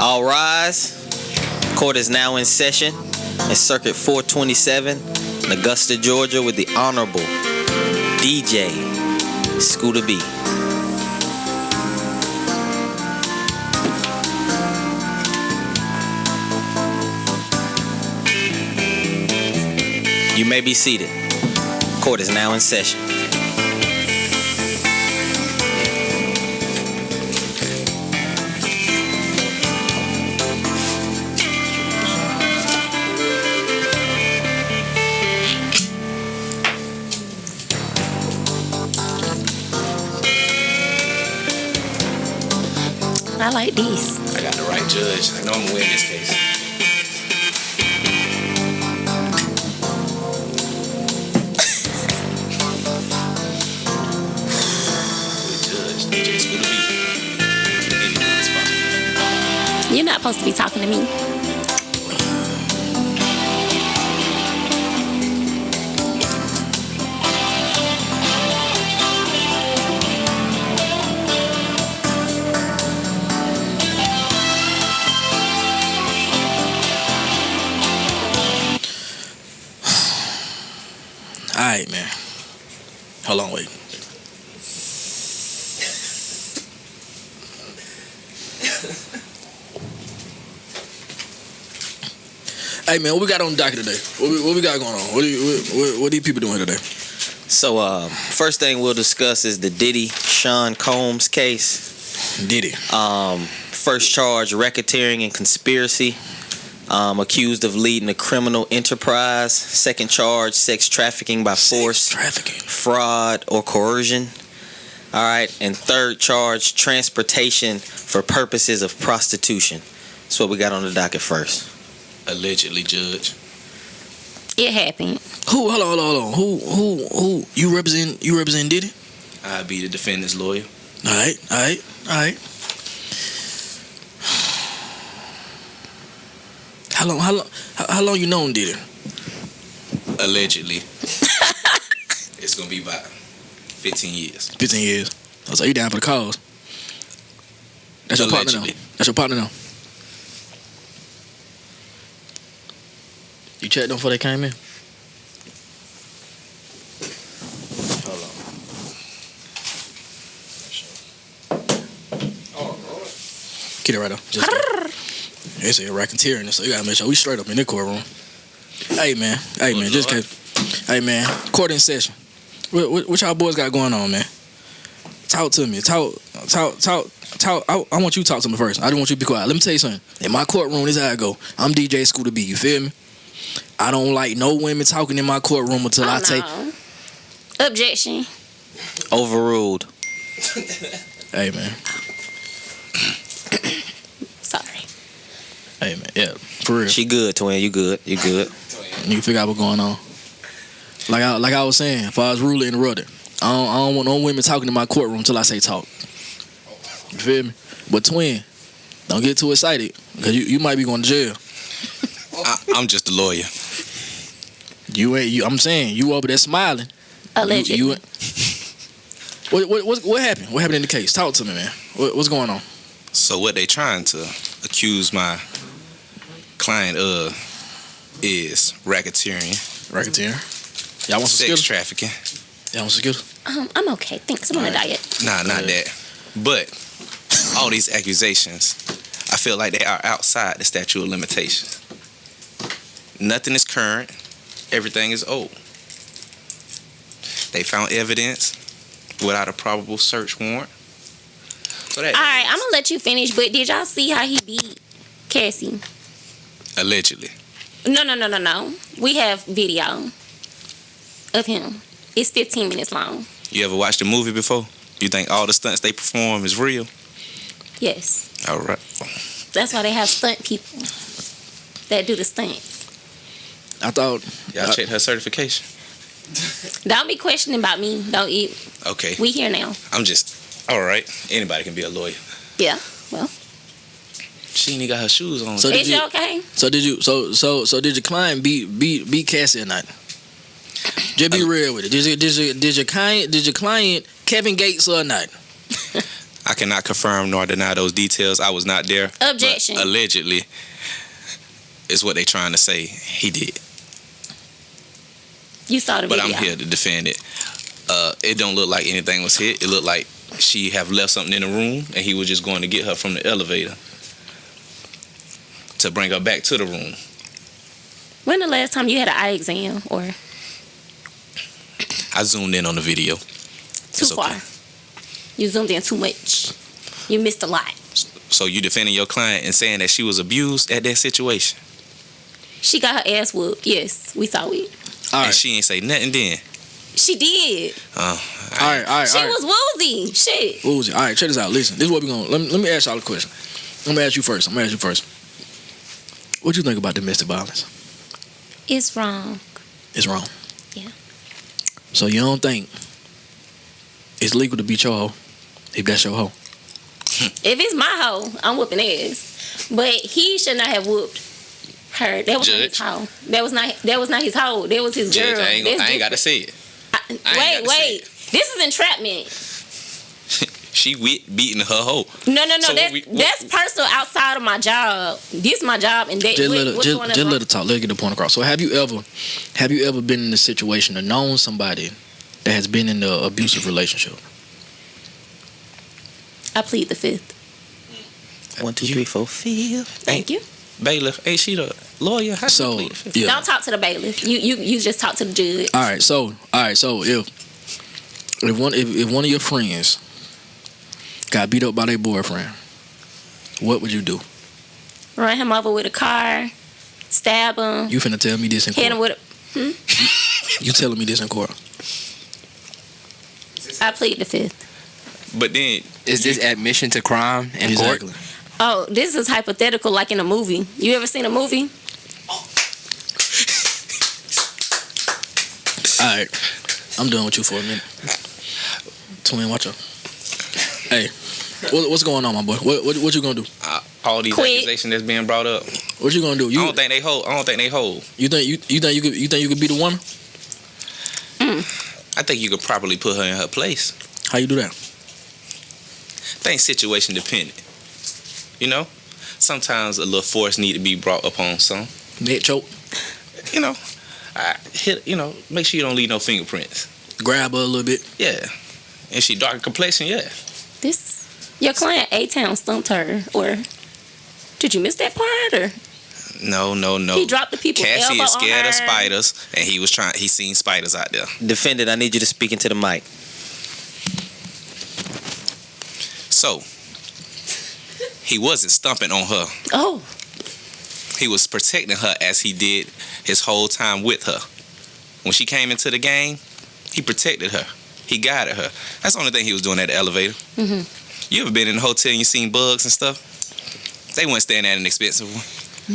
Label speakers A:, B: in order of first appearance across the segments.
A: All rise. Court is now in session at Circuit 427 in Augusta, Georgia, with the Honorable DJ Scooter B. You may be seated. Court is now in session.
B: I like these.
C: I got the right judge. I know I'm gonna win this case.
B: You're not supposed to be talking to me.
D: Alright, man. Hold on, wait. Hey, man, what we got on the docket today? What we got going on? What are these people doing today?
A: So, first thing we'll discuss is the Diddy Sean Combs case.
D: Diddy.
A: First charge, racketeering and conspiracy. Accused of leading a criminal enterprise. Second charge, sex trafficking by force, fraud, or coercion. All right. And third charge, transportation for purposes of prostitution. That's what we got on the docket first.
C: Allegedly, Judge.
B: It happened.
D: Hold on. Who? You represent Diddy?
C: I be the defendant's lawyer.
D: All right. How long you known Diddy?
C: Allegedly. It's gonna be about 15 years.
D: 15 years. I was like, you down for the cause? That's your partner now. That's your partner now. You checked them before they came in?
C: Hold on.
D: Get it right up. They say racketeering, so you gotta make sure we straight up in the courtroom. Hey man, just case. Hey man, court in session. What y'all boys got going on, man? Talk to me. Talk. I want you to talk to me first. I don't want you to be quiet. Let me tell you something. In my courtroom, this is how I go. I'm DJ Scooter B. You feel me? I don't like no women talking in my courtroom until I take.
B: Objection.
A: Overruled.
D: Hey man.
B: Sorry.
D: Hey man, yeah, for real.
A: She good, twin. You good. You
D: figure out what's going on. Like I was saying, if I was rudely interrupted, I don't want no women talking in my courtroom until I say talk. You feel me? But twin, don't get too excited, because you might be going to jail.
C: I'm just a lawyer.
D: You ain't. I'm saying you over there smiling.
B: Allegedly.
D: What happened? What happened in the case? Talk to me, man. What's going on?
C: So what they trying to accuse my client of is racketeering.
D: Y'all want some
C: sex trafficking.
D: Y'all want some skills?
B: I'm okay. Thanks. I'm on a diet.
C: Nah, not that. But all these accusations, I feel like they are outside the statute of limitations. Nothing is current. Everything is old. They found evidence without a probable search warrant. So that
B: Alright, I'm gonna let you finish, but did y'all see how he beat Cassie?
C: Allegedly.
B: No. We have video of him. It's 15 minutes long.
C: You ever watched a movie before? You think all the stunts they perform is real?
B: Yes.
C: All right.
B: That's why they have stunt people that do the stunts.
D: I thought
C: y'all checked her certification.
B: Don't be questioning about me. Don't eat.
C: Okay.
B: We here now.
C: I'm just all right. Anybody can be a lawyer.
B: Yeah. Well.
C: She ain't even got her shoes on.
B: So is you okay?
D: So did you? So did your client beat Cassie or not? Just be real with it. Did your client Kevin Gates or not?
C: I cannot confirm nor deny those details. I was not there.
B: Objection.
C: But allegedly, is what they trying to say he did.
B: You saw the
C: But
B: video.
C: I'm here to defend it. It don't look like anything was hit. It looked like she have left something in the room, and he was just going to get her from the elevator to bring her back to the room.
B: When the last time you had an eye exam or
C: I zoomed in on the video.
B: too
C: It's
B: far?
C: okay.
B: You zoomed in too much. You missed a lot.
C: So you defending your client and saying that she was abused at that situation?
B: She got her ass whooped. Yes, we saw it.
D: All
C: And
D: right.
C: she ain't say nothing then.
B: She did.
D: All right.
B: She was woozy. Shit.
D: Woozy. All right, check this out. Listen, this is what we're going to... Let me ask y'all a question. I'm going to ask you first. What you think about domestic violence?
B: It's wrong.
D: It's wrong.
B: Yeah.
D: So you don't think it's legal to beat your hoe if that's your hoe?
B: If it's my hoe, I'm whooping ass. But he should not have whooped her. That was not his
C: Judge.
B: hoe. That was not his hoe. That was his
C: Judge,
B: girl.
C: I ain't got to say it.
B: Wait. This is entrapment.
C: She beating her hoe.
B: No.
C: So
B: That's personal outside of my job. This is my job, and that,
D: Just
B: what's going on?
D: let her talk. Let her get the point across. So have you ever been in a situation or known somebody that has been in an abusive relationship?
B: I plead the fifth.
A: 1, 2, 3, 4, 5.
B: Thank you.
C: Bailiff, ain't she the lawyer? How she
D: So
C: plead the fifth?
D: yeah.
B: Don't talk to the bailiff. You just talk to the judge.
D: All right. So if one of your friends got beat up by their boyfriend, what would you do?
B: Run him over with a car, stab him,
D: You finna tell me this in
B: hit him
D: court.
B: with
D: You telling me this in court?
B: I plead the fifth.
C: But then
E: Is this admission to crime in court?
D: Exactly.
B: Oh, this is hypothetical, like in a movie. You ever seen a movie?
D: All right. I'm done with you for a minute. Twin, watch out. Hey, what's going on, my boy? What you gonna do?
C: all these
B: Quit.
C: accusations that's being brought up,
D: What you gonna do?
C: I don't think they hold.
D: You think you could be the one?
C: I think you could properly put her in her place.
D: How you do that?
C: I think situation dependent. You know, sometimes a little force need to be brought upon some.
D: Neck choke,
C: You know, make sure you don't leave no fingerprints.
D: grab her a little bit.
C: Yeah, and she dark complexion. Yeah,
B: Your client A-Town stumped her, or did you miss that part? Or
C: no.
B: he dropped the people's
C: Cassie
B: elbow
C: is scared
B: on her.
C: of spiders, and he seen spiders out there.
A: Defendant, I need you to speak into the mic.
C: So he wasn't stumping on her.
B: Oh,
C: He was protecting her as he did his whole time with her. When she came into the game, he protected her. He guided her. That's the only thing he was doing at the elevator.
B: Mhm.
C: You ever been in a hotel and you seen bugs and stuff? They weren't staying at an expensive one.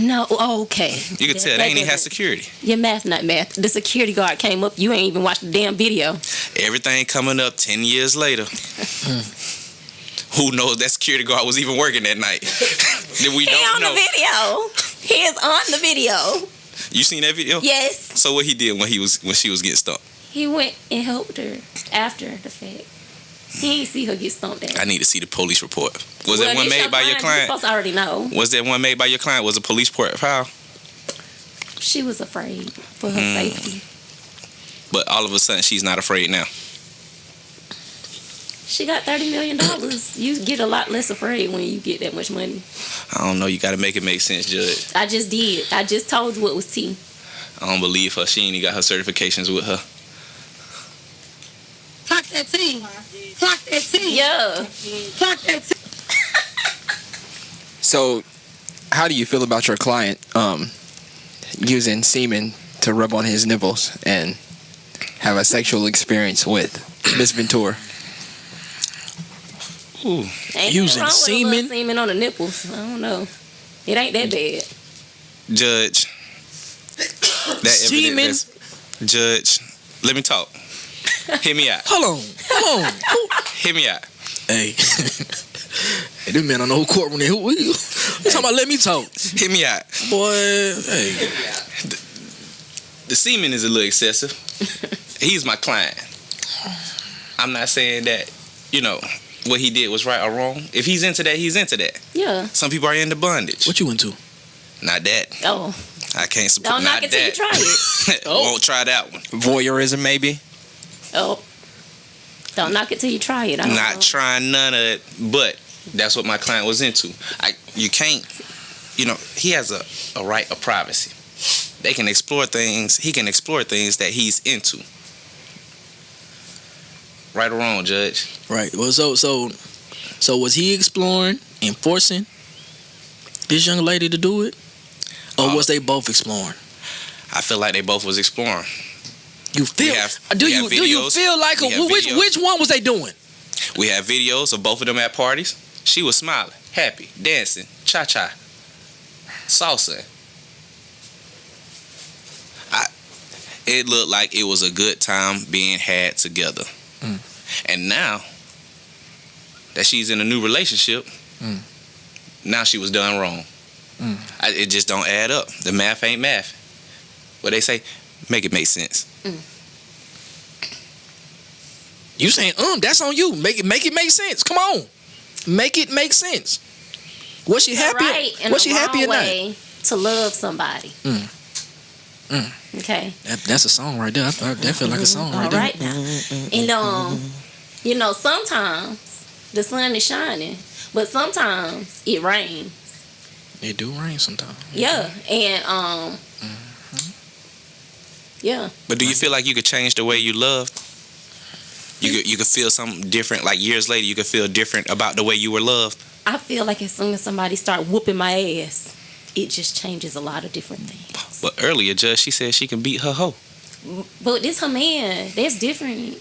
B: no. Oh, okay.
C: You could tell they ain't even have security.
B: Your math, not math. The security guard came up. You ain't even watched the damn video.
C: Everything coming up 10 years later. Who knows that security guard was even working that night? Then we
B: He
C: don't
B: on
C: know.
B: the video. He is on the video.
C: You seen that video?
B: Yes.
C: So what he did when she was getting stumped?
B: He went and helped her after the fact. He ain't see her get stumped at.
C: I need to see the police report. Was
B: Well,
C: that one
B: this
C: made by your
B: You
C: client?
B: supposed to already know.
C: Was that one made by your client? Was a police report filed?
B: She was afraid for her safety.
C: But all of a sudden, she's not afraid now.
B: She got $30 million. You get a lot less afraid when you get that much money.
C: I don't know. You got to make it make sense, Judge.
B: I just did. I just told you what was tea.
C: I don't believe her. She ain't even got her certifications with her.
F: Clock that tea. Clock that tea.
B: Yeah.
F: Clock that tea.
E: So, how do you feel about your client using semen to rub on his nipples and have a sexual experience with Miss Ventura?
C: Ooh.
B: Ain't
D: Using
B: nothing wrong with a
D: semen?
B: little semen on the nipples. I don't know. It ain't that bad.
C: Judge. That
D: Semen?
C: evidence. Judge. Let me talk. Hear me out.
D: Hold on.
C: Hear me out.
D: Hey. Hey, this man on the whole courtroom there. Who you talking about? Let me talk.
C: Hear me out.
D: Boy, hey.
C: The semen is a little excessive. He's my client. I'm not saying that, what he did was right or wrong. If he's into that, he's into that.
B: Yeah.
C: Some people are into bondage.
D: What you into?
C: Not that.
B: Oh.
C: I can't support.
B: Don't knock
C: not
B: it till you
C: that.
B: try it.
C: Won't try that one.
E: Voyeurism, maybe.
B: Oh. Don't knock it till you try it. I don't
C: Not
B: know.
C: trying none of it, but that's what my client was into. You can't, he has a right of privacy. They can explore things. He can explore things that he's into. Right or wrong, Judge?
D: Right. Well, so was he exploring and forcing this young lady to do it, or was they both exploring?
C: I feel like they both was exploring.
D: You feel? Do you feel like which one was they doing?
C: We have videos of both of them at parties. She was smiling, happy, dancing, cha-cha, salsa. It looked like it was a good time being had together. And now that she's in a new relationship, now she was done wrong. It just don't add up. The math ain't math. What they say, make it make sense.
D: You saying, that's on you. Make it make sense. Come on. Make it make sense. Was she happy? Was she happy or not?
B: To love somebody. Okay.
D: That's a song right there. That feel like a song right there.
B: All right now. And sometimes the sun is shining, but sometimes it rains.
D: It do rain sometimes.
B: Yeah. And yeah.
C: But do you feel like you could change the way you love? You could feel something different. Like years later, you could feel different about the way you were loved.
B: I feel like as soon as somebody start whooping my ass, it just changes a lot of different things.
C: But earlier, Judge, she said she can beat her hoe.
B: But this her man, that's different.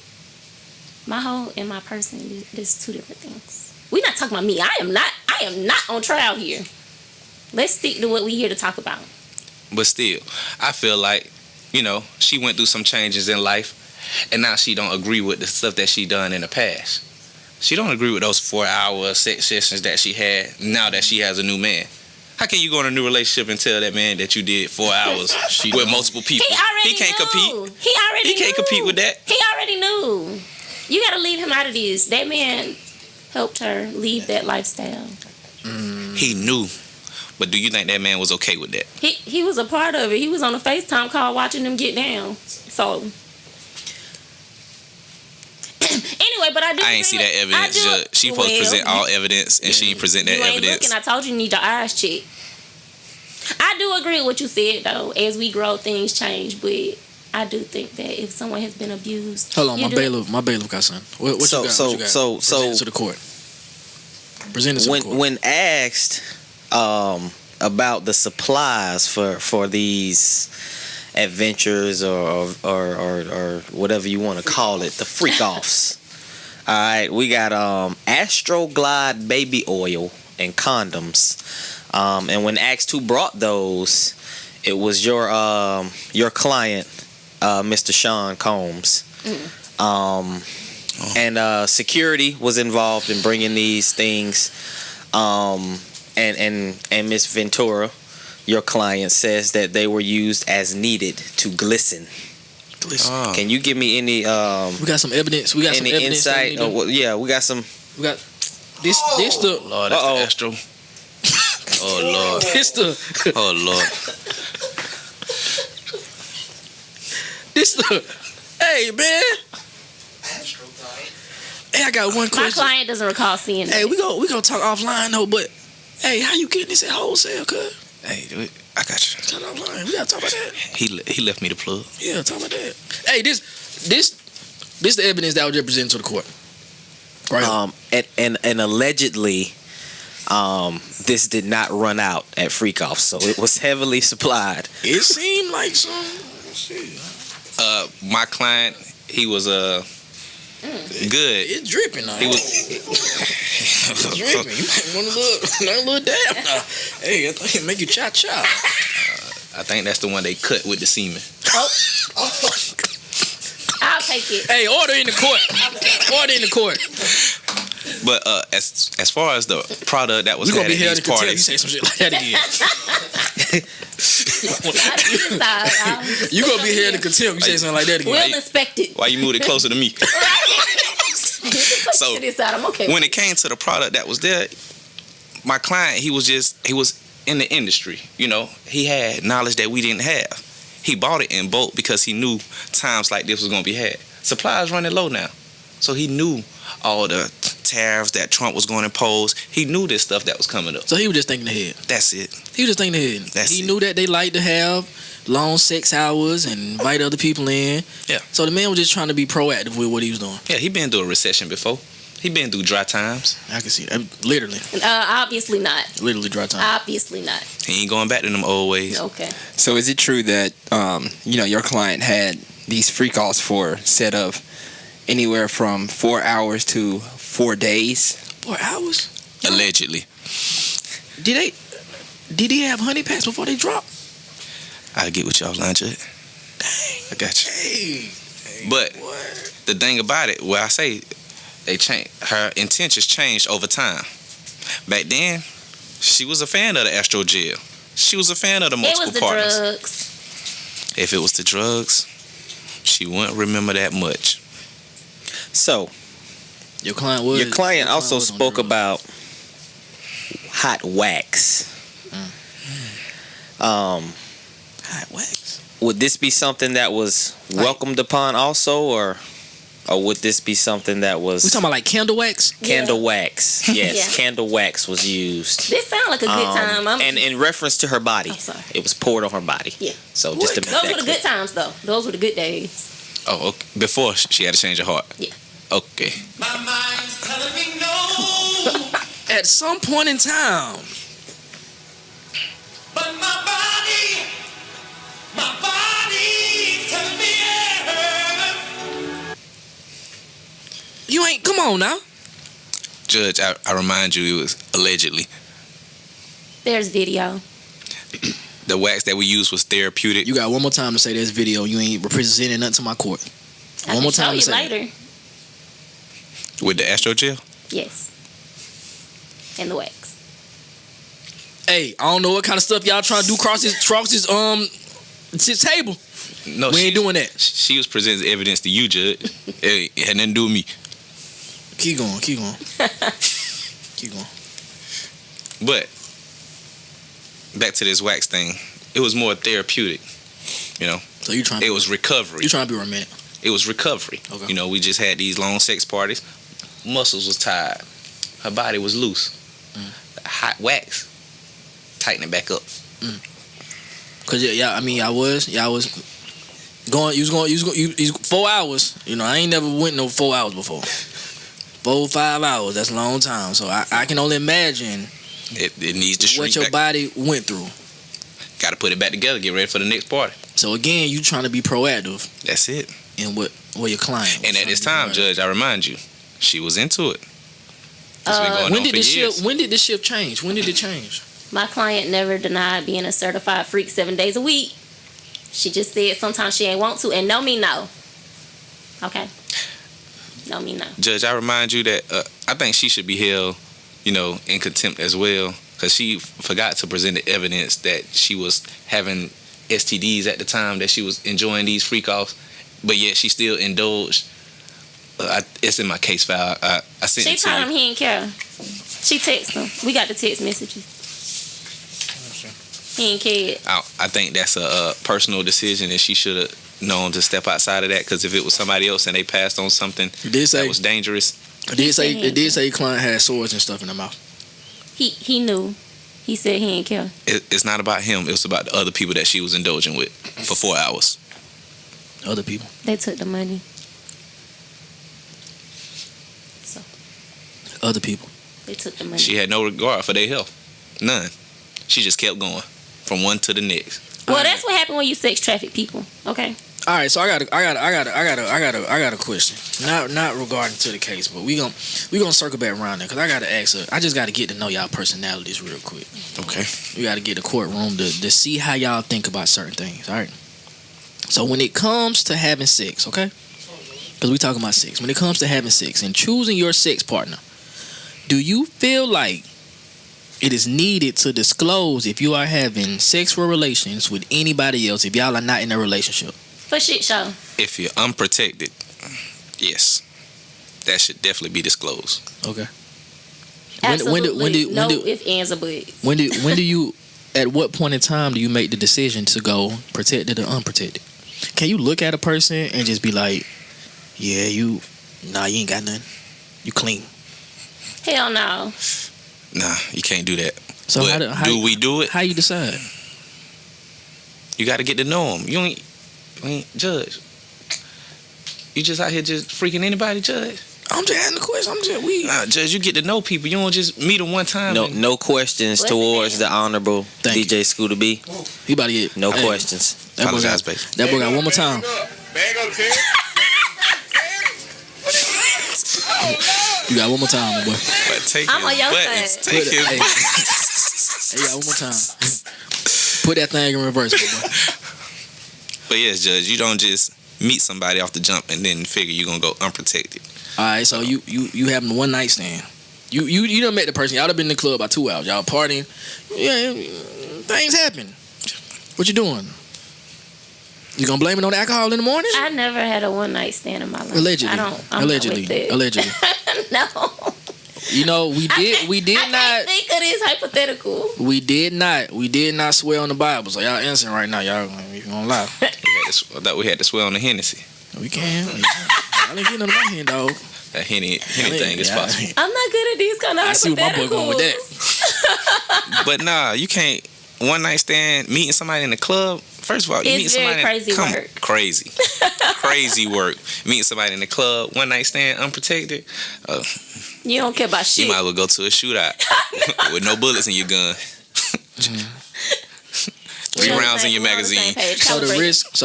B: My hoe and my person, there's two different things. We're not talking about me. I am not on trial here. Let's stick to what we here to talk about.
C: But still, I feel like, she went through some changes in life, and now she don't agree with the stuff that she done in the past. She don't agree with those 4-hour sex sessions that she had now that she has a new man. How can you go in a new relationship and tell that man that you did 4 hours with multiple people?
B: He
C: can't
B: knew.
C: compete.
B: He
C: can't compete with that.
B: He already knew. You got to leave him out of this. That man helped her leave that lifestyle.
C: He knew. But do you think that man was okay with that?
B: He was a part of it. He was on a FaceTime call watching them get down. So anyway, but I
C: ain't see that evidence, Judge. She supposed to present all evidence, and she didn't present that evidence.
B: And I told you need your eyes checked. I do agree with what you said, though. As we grow, things change, but I do think that if someone has been abused,
D: hold on, my bailiff got something. What you got? Present it to the court. Present it to the court.
A: When asked about the supplies for these adventures or whatever you want to call it, the freak offs. All right, we got Astroglide baby oil and condoms. And when asked who brought those, it was your client, Mr. Sean Combs. And security was involved in bringing these things. And Miss Ventura, your client, says that they were used as needed to glisten. Can you give me any?
D: We got some evidence. We got
A: any
D: some evidence
A: insight? We got some.
D: We got this. This the
C: Lord, that's the Astro. Oh Lord.
D: This the.
C: Oh Lord.
D: This the. Hey man. Hey, I got one question.
B: My client doesn't recall seeing it.
D: Hey, we gonna talk offline though, but hey, how you getting this at wholesale, cuz?
C: Hey, I got you.
D: Talk offline. We gotta talk about that.
C: He left me the plug.
D: Yeah, talk about that. Hey, this the evidence that was represented to the court. Right.
A: And allegedly, this did not run out at Freak Off, so it was heavily supplied.
D: It seemed like some shit.
C: My client, he was good.
D: It's dripping now.
C: He was
D: it's dripping. You might want a little damn now. Hey, I think it make you cha-cha.
C: I think that's the one they cut with the semen.
B: I'll take it.
D: Hey, order in the court. Order in the court.
C: But as far as the product that was had at these parties,
D: you say some shit like that again. You gonna be here in the contempt. You say something like that again.
B: We'll inspect it.
C: why you moved it closer to me? So
B: this out. I'm okay.
C: when it came to the product that was there, my client, he was in the industry. You know, he had knowledge that we didn't have. He bought it in bulk because he knew times like this was gonna be had. Supply is running low now, so he knew all the tariffs that Trump was going to impose. He knew this stuff that was coming up.
D: So he was just thinking ahead.
C: That's it.
D: He was just thinking ahead.
C: That's
D: he
C: it.
D: knew that they like to have long sex hours and invite other people in.
C: Yeah.
D: So the man was just trying to be proactive with what he was doing.
C: Yeah, he been through a recession before. He been through dry times.
D: I can see that. Literally.
B: Obviously not.
D: Literally dry time.
B: Obviously not.
C: He ain't going back to them old ways.
B: Okay.
E: So is it true that your client had these free calls for set of anywhere from 4 hours to 4 days?
D: 4 hours?
C: Allegedly.
D: Did he have honey packs before they dropped?
C: I'll get with y'all, line Jud. I got you.
D: Hey,
C: But
D: what?
C: the thing about it, I say they change. Her intentions changed over time. Back then, she was a fan of the Astro Jail. She was a fan of the
B: It
C: multiple
B: was the
C: partners.
B: drugs.
C: If it was the drugs, she wouldn't remember that much.
A: So
D: Your client
A: also
D: was on
A: spoke
D: drugs.
A: about hot wax.
D: Hot wax.
A: Would this be something that was welcomed upon also, or would this be something that was
D: We talking about like candle wax?
A: candle
B: Yeah.
A: wax? Yes,
B: Yeah.
A: candle wax was used.
B: This sound like a good time.
A: And in reference to her body,
B: I'm sorry.
A: it was poured on her body.
B: Yeah.
A: So just to make
B: Those
A: that
B: were the
A: clear.
B: good times, though. Those were the good days.
C: Oh, okay. Before she had to change her heart.
B: Yeah.
C: Okay.
G: My mind's telling me no,
D: At some point in time.
G: but my body's telling me yes.
D: You ain't, come on now.
C: Judge, I remind you, it was allegedly.
B: There's video.
C: The wax that we used was therapeutic.
D: You got one more time to say this video. You ain't representing nothing to my court.
B: I
D: One
B: can
D: more
B: show
D: time to
B: you
D: say it.
B: later.
C: With the Astro Gel?
B: Yes. And the wax.
D: Hey, I don't know what kind of stuff y'all trying to do cross his table.
C: No,
D: We ain't doing that.
C: She was presenting evidence to you, Judge. It had nothing to do with me.
D: Keep going. Keep going.
C: But back to this wax thing. It was more therapeutic. You know,
D: So you trying?
C: it was recovery.
D: You trying to be romantic?
C: It was recovery.
D: Okay.
C: You know, we just had these long sex parties. Muscles was tired. Her body was loose. Hot wax. Tighten it back up.
D: Cause y'all was going. You was 4 hours. You know, I ain't never went no 4 hours before. 4, 5 hours. That's a long time. So I can only imagine
C: It needs to shrink
D: what your
C: back.
D: body went through.
C: Got to put it back together. Get ready for the next party.
D: So again, you trying to be proactive
C: That's it.
D: in what your client. was
C: And at
D: trying
C: this
D: to be
C: time,
D: proactive.
C: Judge, I remind you, she was into it. It's been going
D: When
C: on
D: did
C: for
D: this
C: years.
D: shift? When did this shift change? When did it change?
B: My client never denied being a certified freak 7 days a week. She just said sometimes she ain't want to, and no mean no. Okay? No mean no.
C: Judge, I remind you that I think she should be held, in contempt as well, because she forgot to present the evidence that she was having STDs at the time that she was enjoying these freak offs, but yet she still indulged. It's in my case file. I sent
B: She
C: it to
B: told
C: you.
B: him he didn't care. She texted him. We got the text messages. He ain't cared.
C: I think that's a personal decision, and she should have known to step outside of that. Because if it was somebody else and they passed on something
D: It did say
C: that was dangerous,
D: it did say client had swords and stuff in their mouth.
B: He knew. He said he didn't care.
C: it's not about him. It was about the other people that she was indulging with for 4 hours.
D: Other people.
B: They took the money. So
D: Other people.
B: they took the money.
C: She had no regard for their health, none. She just kept going from one to the next.
B: Well, that's what happened when you sex traffic people. Okay.
D: All right, so I got a question. Not regarding to the case, but we gonna circle back around there because I gotta ask her. I just gotta get to know y'all personalities real quick.
C: Okay.
D: We gotta get the courtroom to see how y'all think about certain things. All right. So when it comes to having sex, okay? Because we talking about sex. When it comes to having sex and choosing your sex partner, do you feel like it is needed to disclose if you are having sexual relations with anybody else if y'all are not in a relationship?
B: For shit show.
C: If you're unprotected, yes. that should definitely be disclosed.
D: Okay.
B: Absolutely. No ifs, ands, or buts.
D: When do you? At what point in time do you make the decision to go protected or unprotected? Can you look at a person and just be like, yeah, you ain't got nothing. You clean.
B: Hell no.
C: Nah, you can't do that.
D: So
C: but
D: how
C: we do it?
D: How you decide?
C: You got to get to know them. You ain't judge. You just out here just freaking anybody, judge.
D: I'm just asking the question.
C: Nah, judge, you get to know people. You don't just meet them one time.
A: No questions towards the Honorable DJ Scooter B.
D: He about to get
A: no questions.
D: That boy got one more time. You got one more time, my boy.
B: I'm on your side.
D: Hey, you got one more time. Put that thing in reverse, my boy.
C: But yes, Judge, you don't just meet somebody off the jump and then figure you're gonna go unprotected.
D: All right, so you having a one night stand. You done met the person. Y'all done been in the club about 2 hours. Y'all partying. Yeah, things happen. What you doing? You gonna blame it on the alcohol in the morning?
B: I never had a one night stand in my life.
D: Allegedly. Allegedly.
B: No.
D: You know, we did
B: I
D: not
B: think of this hypothetical.
D: We did not swear on the Bible. So y'all innocent right now. Y'all gonna lie.
C: I thought we had to swear on the Hennessy.
D: We can. I didn't get none of my hand, dog.
C: That Henny thing is possible.
B: I'm not good at these kind of hypotheticals.
D: I see where my boy going with that.
C: But nah, you can't one night stand meeting somebody in the club. First of all, you meet somebody crazy work. Meeting somebody in the club, one night stand, unprotected.
B: You don't care about shit.
C: You might as well go to a shootout with no bullets in your gun. 3 rounds in your magazine.
D: So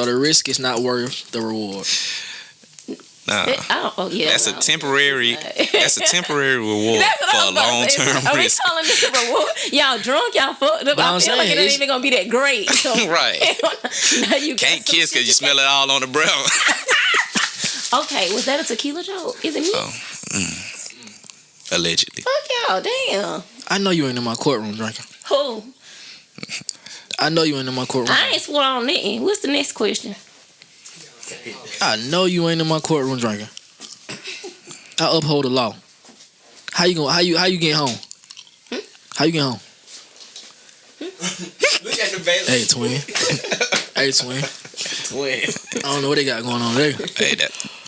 D: the risk is not worth the reward.
C: Nah, that's a temporary reward for a long-term
B: Are we
C: risk.
B: calling this a reward? Y'all drunk, y'all fucked up. I feel like it ain't even gonna be that great. So.
C: Right. You can't kiss because you smell it all on the brow.
B: Okay, was that a tequila joke? Is it me?
C: Allegedly.
B: Fuck y'all, damn.
D: I know you ain't in my courtroom drinking.
B: Who?
D: I know you ain't in my courtroom.
B: I ain't swore on nothing. What's the next question?
D: I know you ain't in my courtroom drinking. I uphold the law. How you getting home? How you getting home?
A: Look at the baby.
D: Hey, twin. Hey, twin. I don't know what they got going on there.
C: Hey,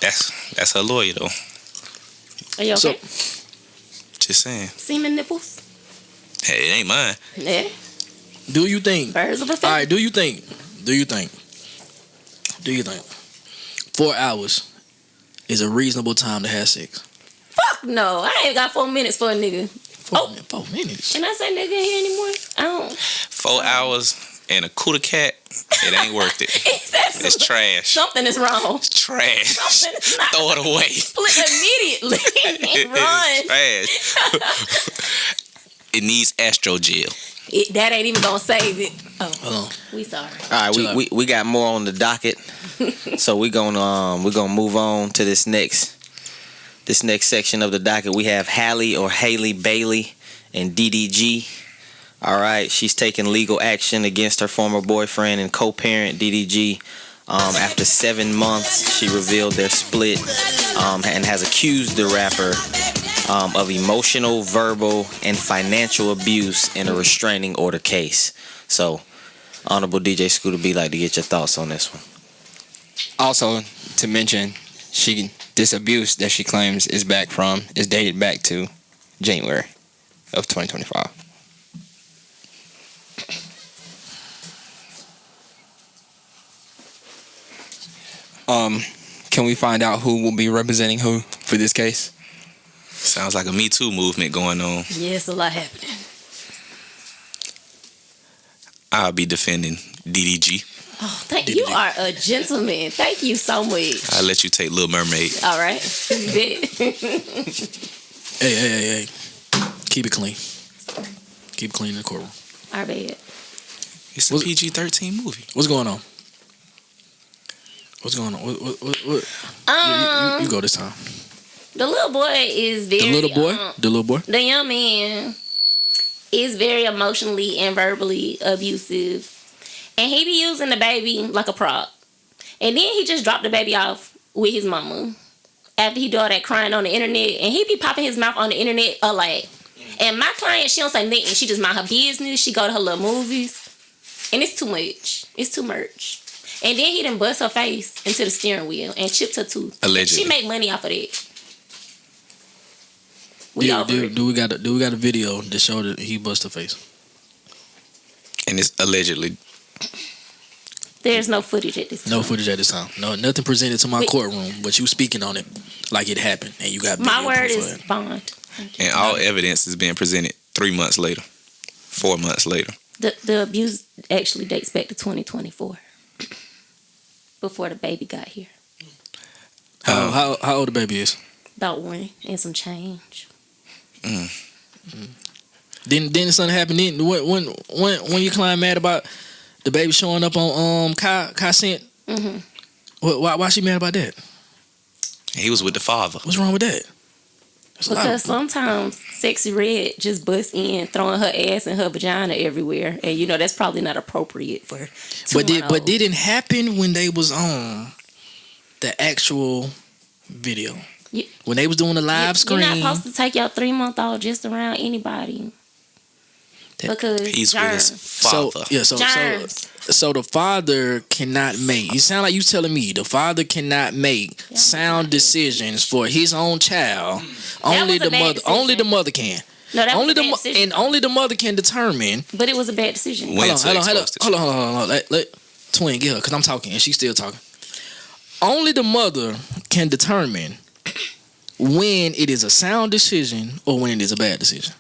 C: that's her lawyer though.
B: Are you okay?
C: Just saying.
B: Semen nipples?
C: Hey, it ain't mine.
B: Yeah.
D: Do you think?
B: Birds of a feather.
D: All right. Do you think 4 hours is a reasonable time to have sex?
B: Fuck no. I ain't got 4 minutes for a nigga.
D: 4 minutes.
B: Can I say nigga here anymore? I don't.
C: 4 hours and a cooter cat, it ain't worth it. It's trash.
B: Something is wrong.
C: It's trash.
B: Something is not.
C: Throw it away.
B: Split immediately. Run.
C: It's trash. It needs astrogel.
B: That ain't even gonna save it.
D: Hold on.
B: We sorry.
A: All right, we got more on the docket, so we're gonna move on to this next section of the docket. We have Halle Bailey and DDG. All right, she's taking legal action against her former boyfriend and co-parent DDG. After 7 months, she revealed their split and has accused the rapper of emotional, verbal, and financial abuse in a restraining order case. So, Honorable DJ Scooter B, like to get your thoughts on this one.
E: Also, to mention, this abuse that she claims is dated back to January of 2025. Can we find out who will be representing who for this case?
C: Sounds like a Me Too movement going on.
B: Yeah, it's a lot happening.
C: I'll be defending DDG.
B: Oh, thank you. You are a gentleman. Thank you so much.
C: I'll let you take Little Mermaid.
B: All right. Bet.
D: Hey. Keep it clean. Keep it clean in the courtroom.
B: I bet.
C: It's a PG-13 movie.
D: What's going on? What? You go this time.
B: The little boy is very...
D: The little boy?
B: The young man is very emotionally and verbally abusive. And he be using the baby like a prop. And then he just dropped the baby off with his mama after he do all that crying on the internet, and he be popping his mouth on the internet a lot. And my client, she don't say nothing. She just mind her business. She go to her little movies, and it's too much. It's too much. And then he done bust her face into the steering wheel and chipped her tooth.
C: Allegedly.
B: She make money off of that.
D: Do we got a video that showed that he bust her face?
C: And it's allegedly.
B: There's no footage at this time.
D: No footage at this time. No, nothing presented to my courtroom, but you speaking on it like it happened, and you got video
B: my word
D: proof
B: is
D: of it.
B: bond.
C: And all evidence is being presented 3 months later, 4 months later.
B: The abuse actually dates back to 2024, before the baby got here.
D: How old the baby is?
B: About 1 and some change.
D: Then something happened. Then when your client mad about the baby showing up on consent, why she mad about that?
C: He was with the father.
D: What's wrong with that?
B: Because sometimes Sexy Red just busts in, throwing her ass and her vagina everywhere, and you know that's probably not appropriate for.
D: But didn't happen when they was on the actual video. When they was doing the live screen.
B: You're not supposed to take your 3-month-old just around anybody. Because
C: he's
B: germs.
C: with his father.
B: So
D: the father cannot make. You sound like you telling me the father cannot make sound decisions for his own child. Only the mother.
B: Decision.
D: Only the mother can.
B: No, that
D: only
B: was a bad decision.
D: And only the mother can determine.
B: But it was a bad decision.
D: Hold on. Let Twin get her, because I'm talking and she's still talking. Only the mother can determine when it is a sound decision or when it is a bad decision.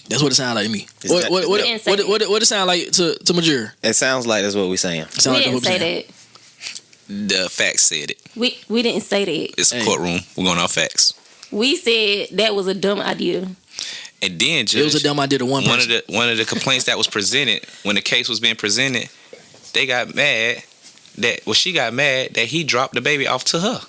D: That's what it sounds like to me. What it sound like to Major?
A: It sounds like that's what we're saying.
B: We didn't say that.
C: The facts said it.
B: We didn't say that.
C: It's a courtroom. We're going off facts.
B: We said that was a dumb idea.
C: And then, Judge,
D: it was a dumb idea to one person.
C: One of the complaints that was presented when the case was being presented, they got mad she got mad that he dropped the baby off to her.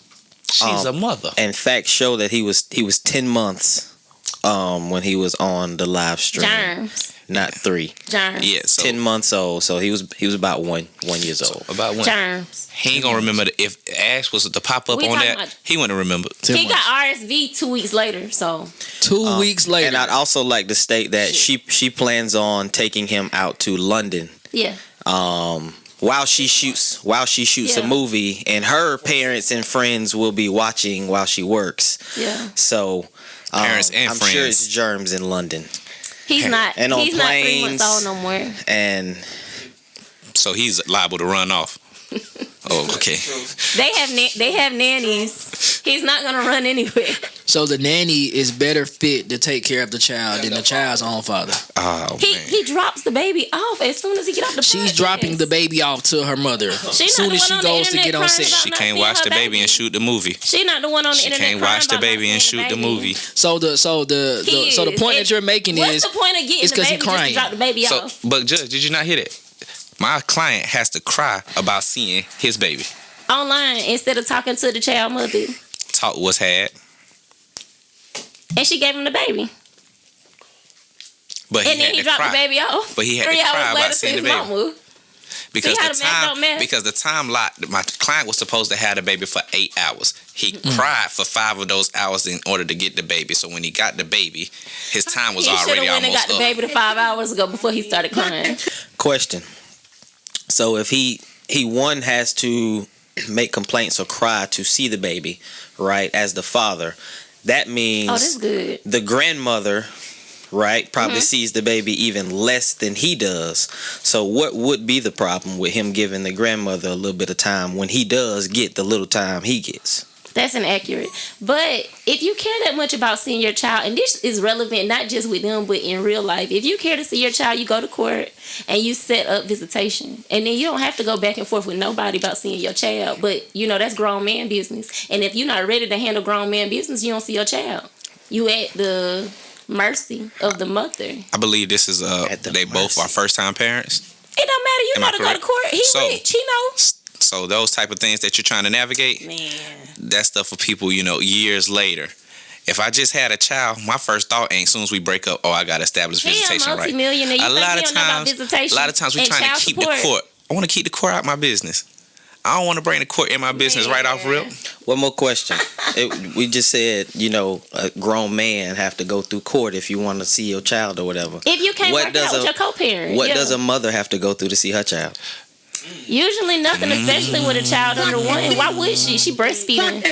C: She's a mother.
A: And facts show that he was 10 months when he was on the live stream.
B: Germs.
A: Not 3.
B: Germs.
C: Yeah, so
A: 10 months old. So he was about 1 years old.
C: About 1.
B: Germs.
C: He ain't gonna remember if Ash was to pop up on that. He wouldn't remember.
B: He got RSV 2 weeks later. So
D: 2 weeks later.
A: And I'd also like to state that she plans on taking him out to London.
B: Yeah.
A: While she shoots a movie, and her parents and friends will be watching while she works.
B: Yeah.
A: So
C: parents and
A: I'm
C: friends.
A: sure it's germs in London.
B: He's not.
A: And on
B: he's not 3
A: planes,
B: months old no more.
A: And
C: so he's liable to run off. Oh, okay.
B: They have nannies. He's not gonna run anywhere.
D: So the nanny is better fit to take care of the child than the child's own father.
C: Oh,
B: he drops the baby off as soon as he get off the.
D: She's dropping the baby off to her mother as soon as she goes to get on set.
C: She can't watch the baby and shoot the movie.
B: She's not the one on the internet.
C: She can't watch the baby and shoot the movie.
D: So the point that you're making is
B: what's the point of getting the baby just to drop the baby off?
C: But Judge, did you not hear that? My client has to cry about seeing his baby
B: online instead of talking to the child mother.
C: Talk was had.
B: And she gave him the baby.
C: But
B: then he dropped the baby off.
C: But he had
B: 3
C: to cry
B: hours
C: about
B: later
C: seeing the baby.
B: Mama.
C: Because the time lot, my client was supposed to have the baby for 8 hours. He cried for 5 of those hours in order to get the baby. So when he got the baby, his time was already almost up. He should have went and got
B: the baby 5 hours ago before he started crying.
A: Question. So if he has to make complaints or cry to see the baby, right, as the father, that means
B: that's good.
A: The grandmother, right, probably sees the baby even less than he does. So what would be the problem with him giving the grandmother a little bit of time when he does get the little time he gets?
B: That's inaccurate. But if you care that much about seeing your child, and this is relevant not just with them, but in real life, if you care to see your child, you go to court and you set up visitation. And then you don't have to go back and forth with nobody about seeing your child. But, you know, that's grown man business. And if you're not ready to handle grown man business, you don't see your child. You at the mercy of the mother.
C: I believe this is they both are first time parents.
B: It don't matter. You know to go to court. He rich. He knows.
C: So those type of things that you're trying to navigate, that's stuff for people, you know, years later. If I just had a child, my first thought ain't, as soon as we break up, I got to establish visitation, right?
B: A lot of times we trying
C: to keep the court. I want to keep the court out my business. I don't want to bring the court in my business right off rip.
A: One more question. We just said, a grown man have to go through court if you want to see your child or whatever.
B: If you can't work out with your co-parent.
A: What does a mother have to go through to see her child?
B: Usually nothing, especially with a child under 1. Why would she? She breastfeeding.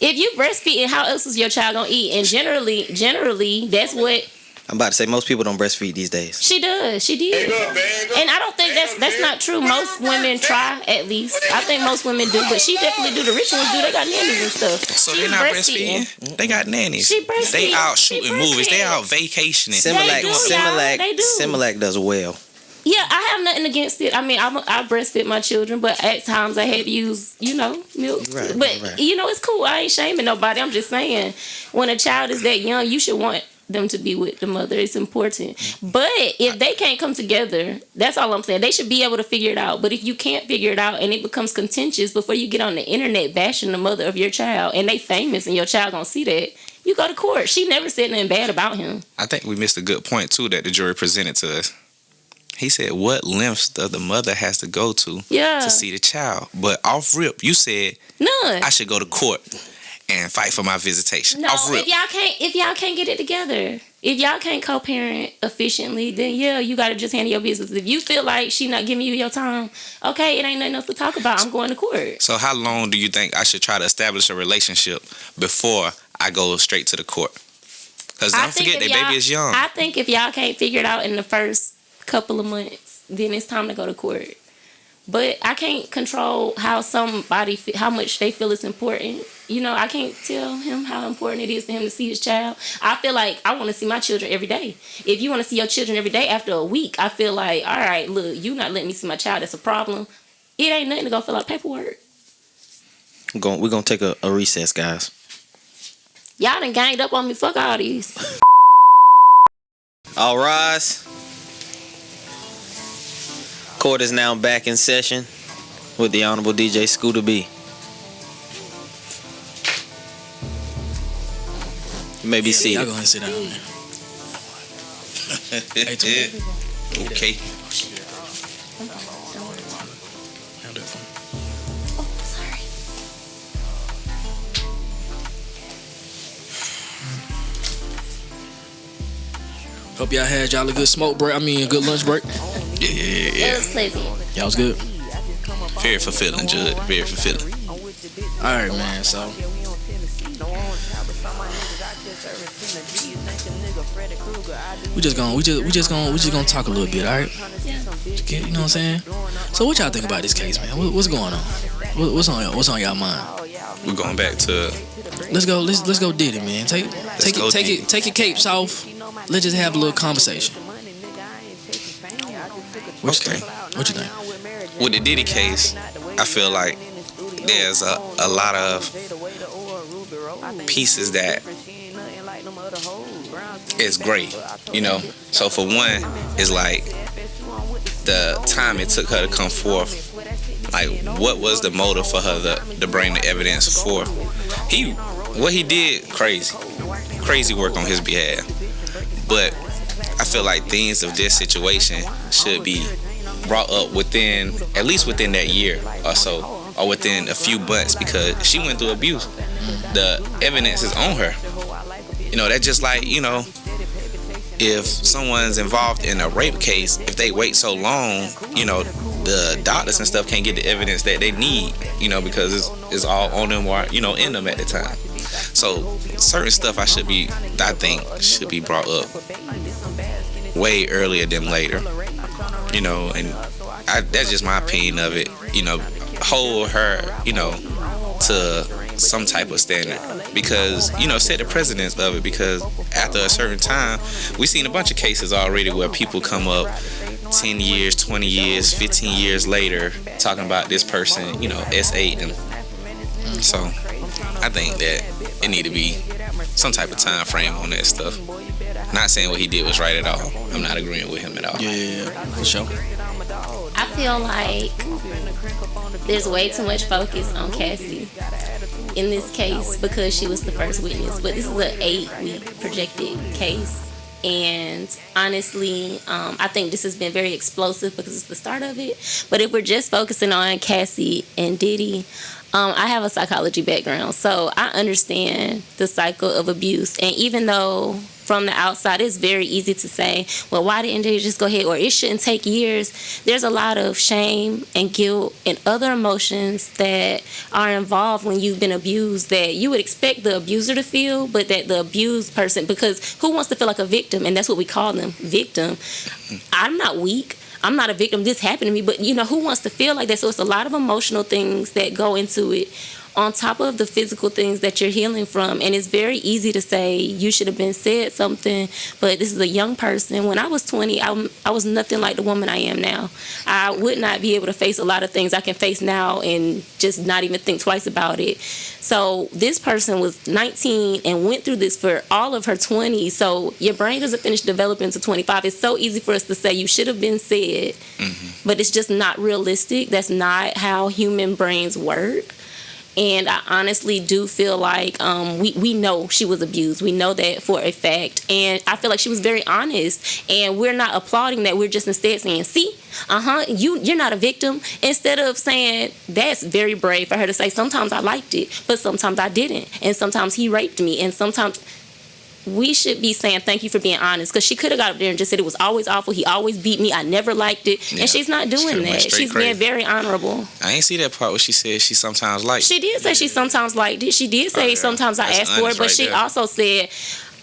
B: If you breastfeeding, how else is your child gonna eat? And generally, that's what.
A: I'm about to say most people don't breastfeed these days.
B: She does. She did. And I don't think that's not true. Most women try, at least. I think most women do, but she definitely do. The rich ones do. They got nannies and stuff.
C: So they're not breastfeeding? They got nannies.
B: She breastfeeds.
C: They out shooting movies. They out vacationing.
A: Similac does well.
B: Yeah, I have nothing against it. I mean, I breastfeed my children, but at times I had to use, milk.
A: Right,
B: but,
A: right.
B: It's cool. I ain't shaming nobody. I'm just saying, when a child is that young, you should want them to be with the mother. It's important. But if they can't come together, that's all I'm saying. They should be able to figure it out. But if you can't figure it out and it becomes contentious before you get on the internet bashing the mother of your child and they famous and your child gonna see that, you go to court. She never said nothing bad about him.
C: I think we missed a good point, too, that the jury presented to us. He said, what lengths does the mother has to go to see the child? But off rip, you said,
B: none.
C: I should go to court and fight for my visitation.
B: No,
C: off rip.
B: if y'all can't get it together, if y'all can't co-parent efficiently, then you gotta just handle your business. If you feel like she not giving you your time, okay, it ain't nothing else to talk about. I'm going to court.
C: So how long do you think I should try to establish a relationship before I go straight to the court? Because don't forget, that baby is young.
B: I think if y'all can't figure it out in the first couple of months, then it's time to go to court. But I can't control how how much they feel it's important. I can't tell him how important it is to him to see his child. I feel like I want to see my children every day. If you want to see your children every day after a week, I feel like, all right, look, you not letting me see my child. That's a problem. It ain't nothing to go fill out paperwork.
A: We're going to take a recess, guys.
B: Y'all done ganged up on me. Fuck all these.
A: All rise. Court is now back in session with the Honorable DJ Scooter B. You may be seated.
D: Y'all go ahead and sit down, man.
C: Okay.
D: Hope y'all had y'all a good smoke break. A good lunch break.
C: Yeah.
B: It was pleasant.
D: Y'all was good.
C: Very fulfilling, Judge. Very fulfilling.
D: All right, man. So we just gonna talk a little bit. All right. You know what I'm saying? So what y'all think about this case, man? What's going on? What's on y'all mind?
C: We're going back to.
D: Let's go did it, man. Take your capes off. Let's just have a little conversation. What you think?
C: With the Diddy case, I feel like there's a lot of pieces that is great, So for one, it's like the time it took her to come forth. Like, what was the motive for her to bring the evidence forth? What he did, crazy work on his behalf. But I feel like things of this situation should be brought up at least within that year or so, or within a few months, because she went through abuse. The evidence is on her. That's just like, if someone's involved in a rape case, if they wait so long, the doctors and stuff can't get the evidence that they need, because it's all on them or, in them at the time. So certain stuff I think should be brought up way earlier than later, and that's just my opinion of it. Hold her, to some type of standard, because set the precedence of it, because after a certain time we've seen a bunch of cases already where people come up 10 years, 20 years, 15 years later talking about this person, S8 them. So I think that it need to be some type of time frame on that stuff. Not saying what he did was right at all. I'm not agreeing with him at all.
D: Yeah, for sure.
B: I feel like there's way too much focus on Cassie in this case because she was the first witness. But this is an 8-week projected case. And honestly, I think this has been very explosive because it's the start of it. But if we're just focusing on Cassie and Diddy, I have a psychology background, so I understand the cycle of abuse. And even though from the outside it's very easy to say, well, why didn't they just go ahead, or it shouldn't take years, there's a lot of shame and guilt and other emotions that are involved when you've been abused that you would expect the abuser to feel, but that the abused person, because who wants to feel like a victim? And that's what we call them, victim. I'm not weak. I'm not a victim. This happened to me. But, who wants to feel like that? So it's a lot of emotional things that go into it on top of the physical things that you're healing from. And it's very easy to say you should have been said something. But this is a young person. When I was 20, I was nothing like the woman I am now. I would not be able to face a lot of things I can face now and just not even think twice about it. So this person was 19 and went through this for all of her 20s. So your brain doesn't finish developing until 25. It's so easy for us to say you should have been said, but it's just not realistic. That's not how human brains work. And I honestly do feel like we know she was abused. We know that for a fact. And I feel like she was very honest. And we're not applauding that. We're just instead saying, see, you're not a victim. Instead of saying, that's very brave for her to say, sometimes I liked it, but sometimes I didn't. And sometimes he raped me. And sometimes we should be saying thank you for being honest, because she could have got up there and just said it was always awful, he always beat me, I never liked it. And she's not doing that. She's being very honorable.
C: I ain't see that part where she said she sometimes liked it.
B: She did say she sometimes liked it. She did say sometimes I asked for it, but she also said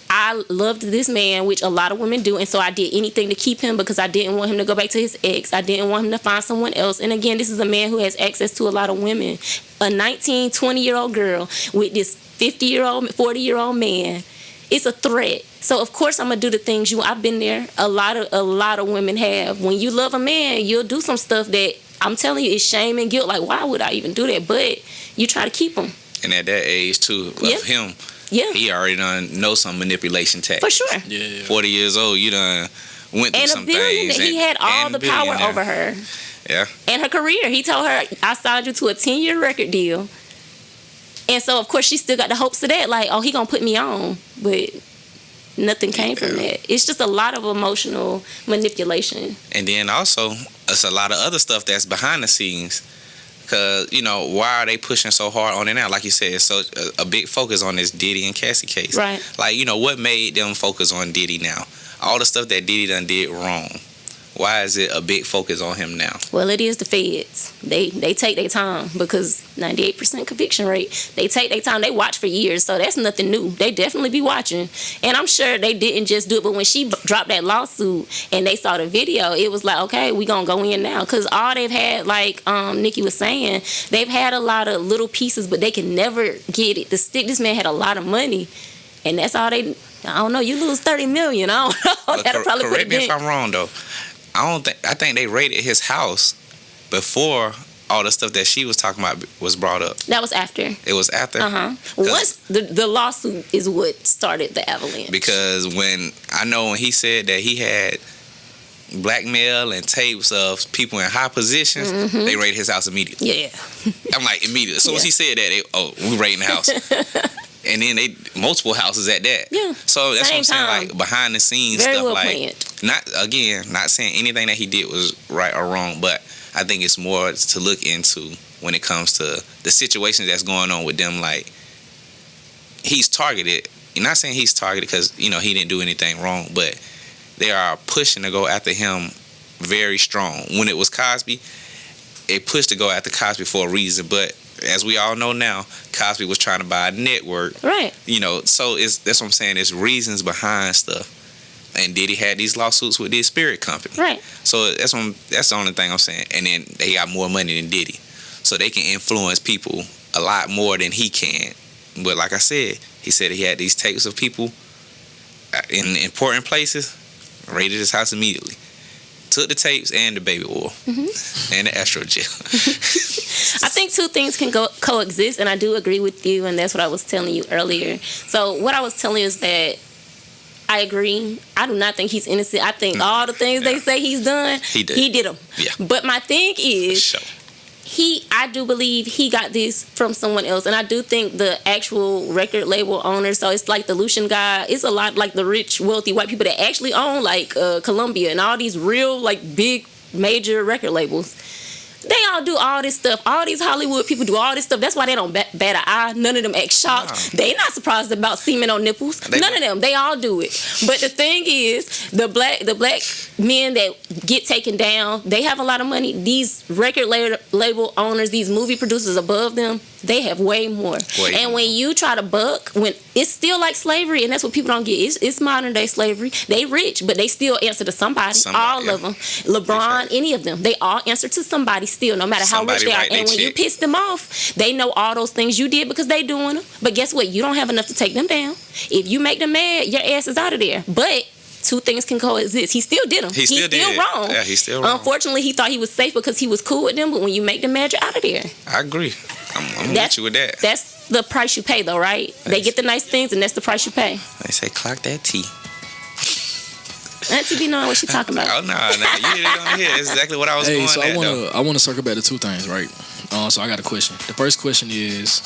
B: I loved this man, which a lot of women do, and so I did anything to keep him because I didn't want him to go back to his ex. I didn't want him to find someone else. And again, this is a man who has access to a lot of women. A 19, 20-year-old girl with this 50-year-old, 40-year-old man. It's a threat. So of course I'm gonna do the things I've been there. A lot of women have. When you love a man, you'll do some stuff that I'm telling you is shame and guilt. Like, why would I even do that? But you try to keep him.
C: And at that age too, of him, he already done know some manipulation tactics.
B: For sure.
C: Yeah. 40 years old, you done went through
B: and
C: some
B: a billionaire.
C: things.
B: He had all the power over her.
C: Yeah.
B: And her career. He told her, I signed you to a 10-year record deal. And so, of course, she still got the hopes of that. Like, oh, he gonna put me on. But nothing came from that. It's just a lot of emotional manipulation.
C: And then also, it's a lot of other stuff that's behind the scenes. Because, why are they pushing so hard on it now? Like you said, it's so a big focus on this Diddy and Cassie case.
B: Right.
C: Like, what made them focus on Diddy now? All the stuff that Diddy done did wrong. Why is it a big focus on him now?
B: Well, it is the feds. They take their time because 98% conviction rate. They take their time. They watch for years, so that's nothing new. They definitely be watching. And I'm sure they didn't just do it, but when she dropped that lawsuit and they saw the video, it was like, okay, we gonna go in now. Because all they've had, like Nikki was saying, they've had a lot of little pieces, but they can never get it. This man had a lot of money, and that's all they... I don't know, you lose $30 million. I don't know. That'll probably
C: correct me if I'm wrong, though. I think they raided his house before all the stuff that she was talking about was brought up.
B: That was after.
C: It was after?
B: Once the lawsuit is what started the avalanche.
C: Because when he said that he had blackmail and tapes of people in high positions, they raided his house immediately. Yeah. I'm like, immediately. As soon as he said that, we raiding the house. And then multiple houses at that. Yeah. So that's what I'm saying, like behind the scenes
B: very
C: stuff.
B: Well
C: like
B: planned.
C: not saying anything that he did was right or wrong, but I think it's more to look into when it comes to the situation that's going on with them. Like, he's targeted. You're not saying he's targeted because he didn't do anything wrong, but they are pushing to go after him very strong. When it was Cosby, it pushed to go after Cosby for a reason, but as we all know now, Cosby was trying to buy a network. Right. So that's what I'm saying. There's reasons behind stuff. And Diddy had these lawsuits with this spirit company. Right. So that's the only thing I'm saying. And then they got more money than Diddy. So they can influence people a lot more than he can. But like I said, he said he had these tapes of people in important places, raided his house immediately. Took the tapes and the baby oil and the Astrogel.
B: I think two things can coexist, and I do agree with you, and that's what I was telling you earlier. So what I was telling you is that I agree. I do not think he's innocent. I think all the things they say he's done, he did them. Yeah. But my thing is, I do believe he got this from someone else, and I do think the actual record label owners. So it's like the Lucian guy. It's a lot like the rich, wealthy white people that actually own like Columbia and all these real like big major record labels. They all do all this stuff. All these Hollywood people do all this stuff. That's why they don't bat an eye. None of them act shocked.
C: Wow.
B: They not surprised about semen on nipples. None of them. They all do it. But the thing is, the black men that get taken down, they have a lot of money. These record label owners, these movie producers above them, they have way more. When you try to buck, when it's still like slavery, and that's what people don't get. It's modern day slavery. They rich, but they still answer to somebody. All of them. LeBron, any of them. They all answer to somebody still, no matter how rich they are. And when you piss them off, they know all those things you did because they doing them. But guess what? You don't have enough to take them down. If you make them mad, your ass is out of there. But two things can coexist. He still did them. He's still wrong.
C: Yeah, he's still wrong.
B: Unfortunately, he thought he was safe because he was cool with them. But when you make them mad, you're out of there.
C: I agree. I'm with you with that.
B: That's the price you pay, though, right? They get the nice things, and that's the price you pay.
C: They say clock that T.
B: Auntie be knowing what she talking about.
C: Oh no, you hit it on the head. That's exactly what I was going
D: so
C: at.
D: I wanna circle back to two things, right? So I got a question. The first question is,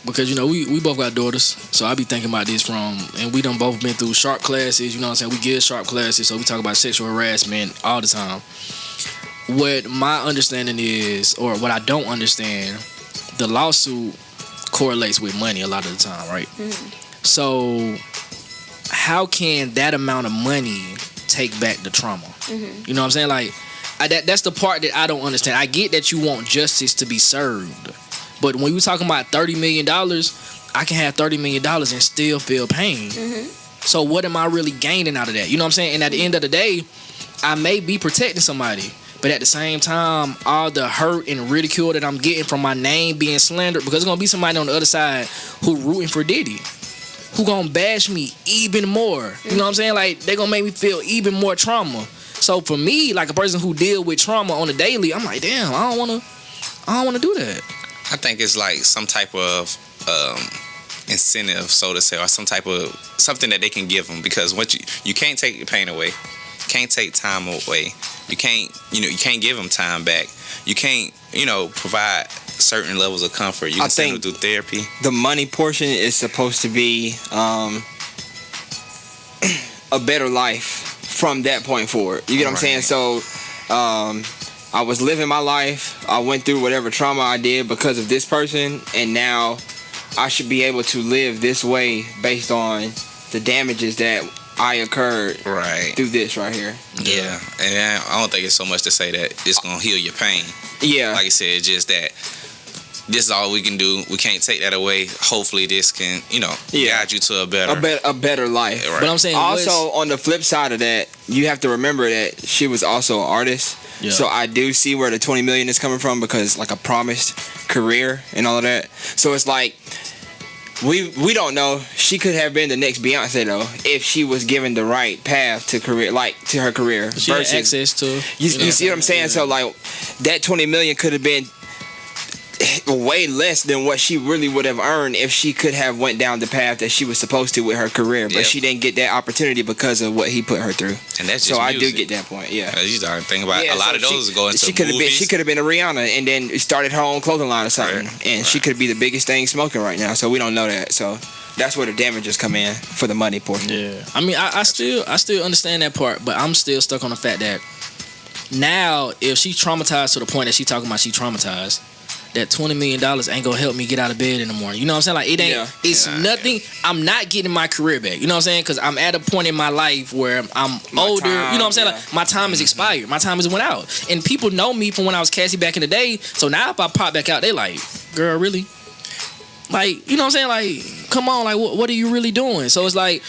D: because we both got daughters, so I be thinking about this and we done both been through sharp classes. You know what I'm saying? We get sharp classes, so we talk about sexual harassment all the time. What my understanding is, or what I don't understand, the lawsuit correlates with money a lot of the time, right? Mm-hmm. So how can that amount of money take back the trauma? Mm-hmm. You know what I'm saying? Like, that's the part that I don't understand. I get that you want justice to be served, but when we talking about $30 million, I can have $30 million and still feel pain. Mm-hmm. So what am I really gaining out of that? You know what I'm saying? And at the end of the day, I may be protecting somebody, but at the same time, all the hurt and ridicule that I'm getting from my name being slandered, because there's going to be somebody on the other side who rooting for Diddy, who going to bash me even more. You know what I'm saying? Like, they going to make me feel even more trauma. So for me, like a person who deal with trauma on a daily, I'm like, damn, I don't want to do that.
C: I think it's like some type of incentive, so to say, or some type of something that they can give them, because what you can't take the pain away, can't take time away. You can't give them time back. You can't, provide certain levels of comfort. You can send them through therapy.
E: The money portion is supposed to be a better life from that point forward. You get what I'm saying? So I was living my life. I went through whatever trauma I did because of this person, and now I should be able to live this way based on the damages that I incurred through this right here.
C: Yeah, and I don't think it's so much to say that it's gonna heal your pain. Yeah, like I said, it's just that this is all we can do. We can't take that away. Hopefully, this can guide you to a better life.
E: Right. But I'm saying also on the flip side of that, you have to remember that she was also an artist. Yeah. So I do see where the $20 million is coming from, because like a promised career and all of that. So it's like, we don't know. She could have been the next Beyonce though, if she was given the right path to career, like to her career.
D: She had access to.
E: You see what I'm saying? Yeah. So like that $20 million could have been way less than what she really would have earned if she could have went down the path that she was supposed to with her career, but she didn't get that opportunity because of what he put her through.
C: And that's just
E: so
C: music.
E: I do get that point. Yeah,
C: you start thinking about a lot of those go into
E: she could have
C: movies.
E: She could have been a Rihanna and then started her own clothing line or something, and she could be the biggest thing smoking right now. So we don't know that. So that's where the damages come in for the money portion.
D: Yeah, I mean, I still understand that part, but I'm still stuck on the fact that now if she traumatized to the point that she talking about she traumatized, that $20 million ain't gonna help me get out of bed in the morning. You know what I'm saying? Like, it ain't. It's nothing. I'm not getting my career back. You know what I'm saying? Because I'm at a point in my life where I'm older. You know what I'm saying? Like, my time is expired. My time has went out. And people know me from when I was Cassie back in the day. So now if I pop back out, they like, girl, really? Like, you know what I'm saying? Like, come on. Like, what are you really doing? So it's like,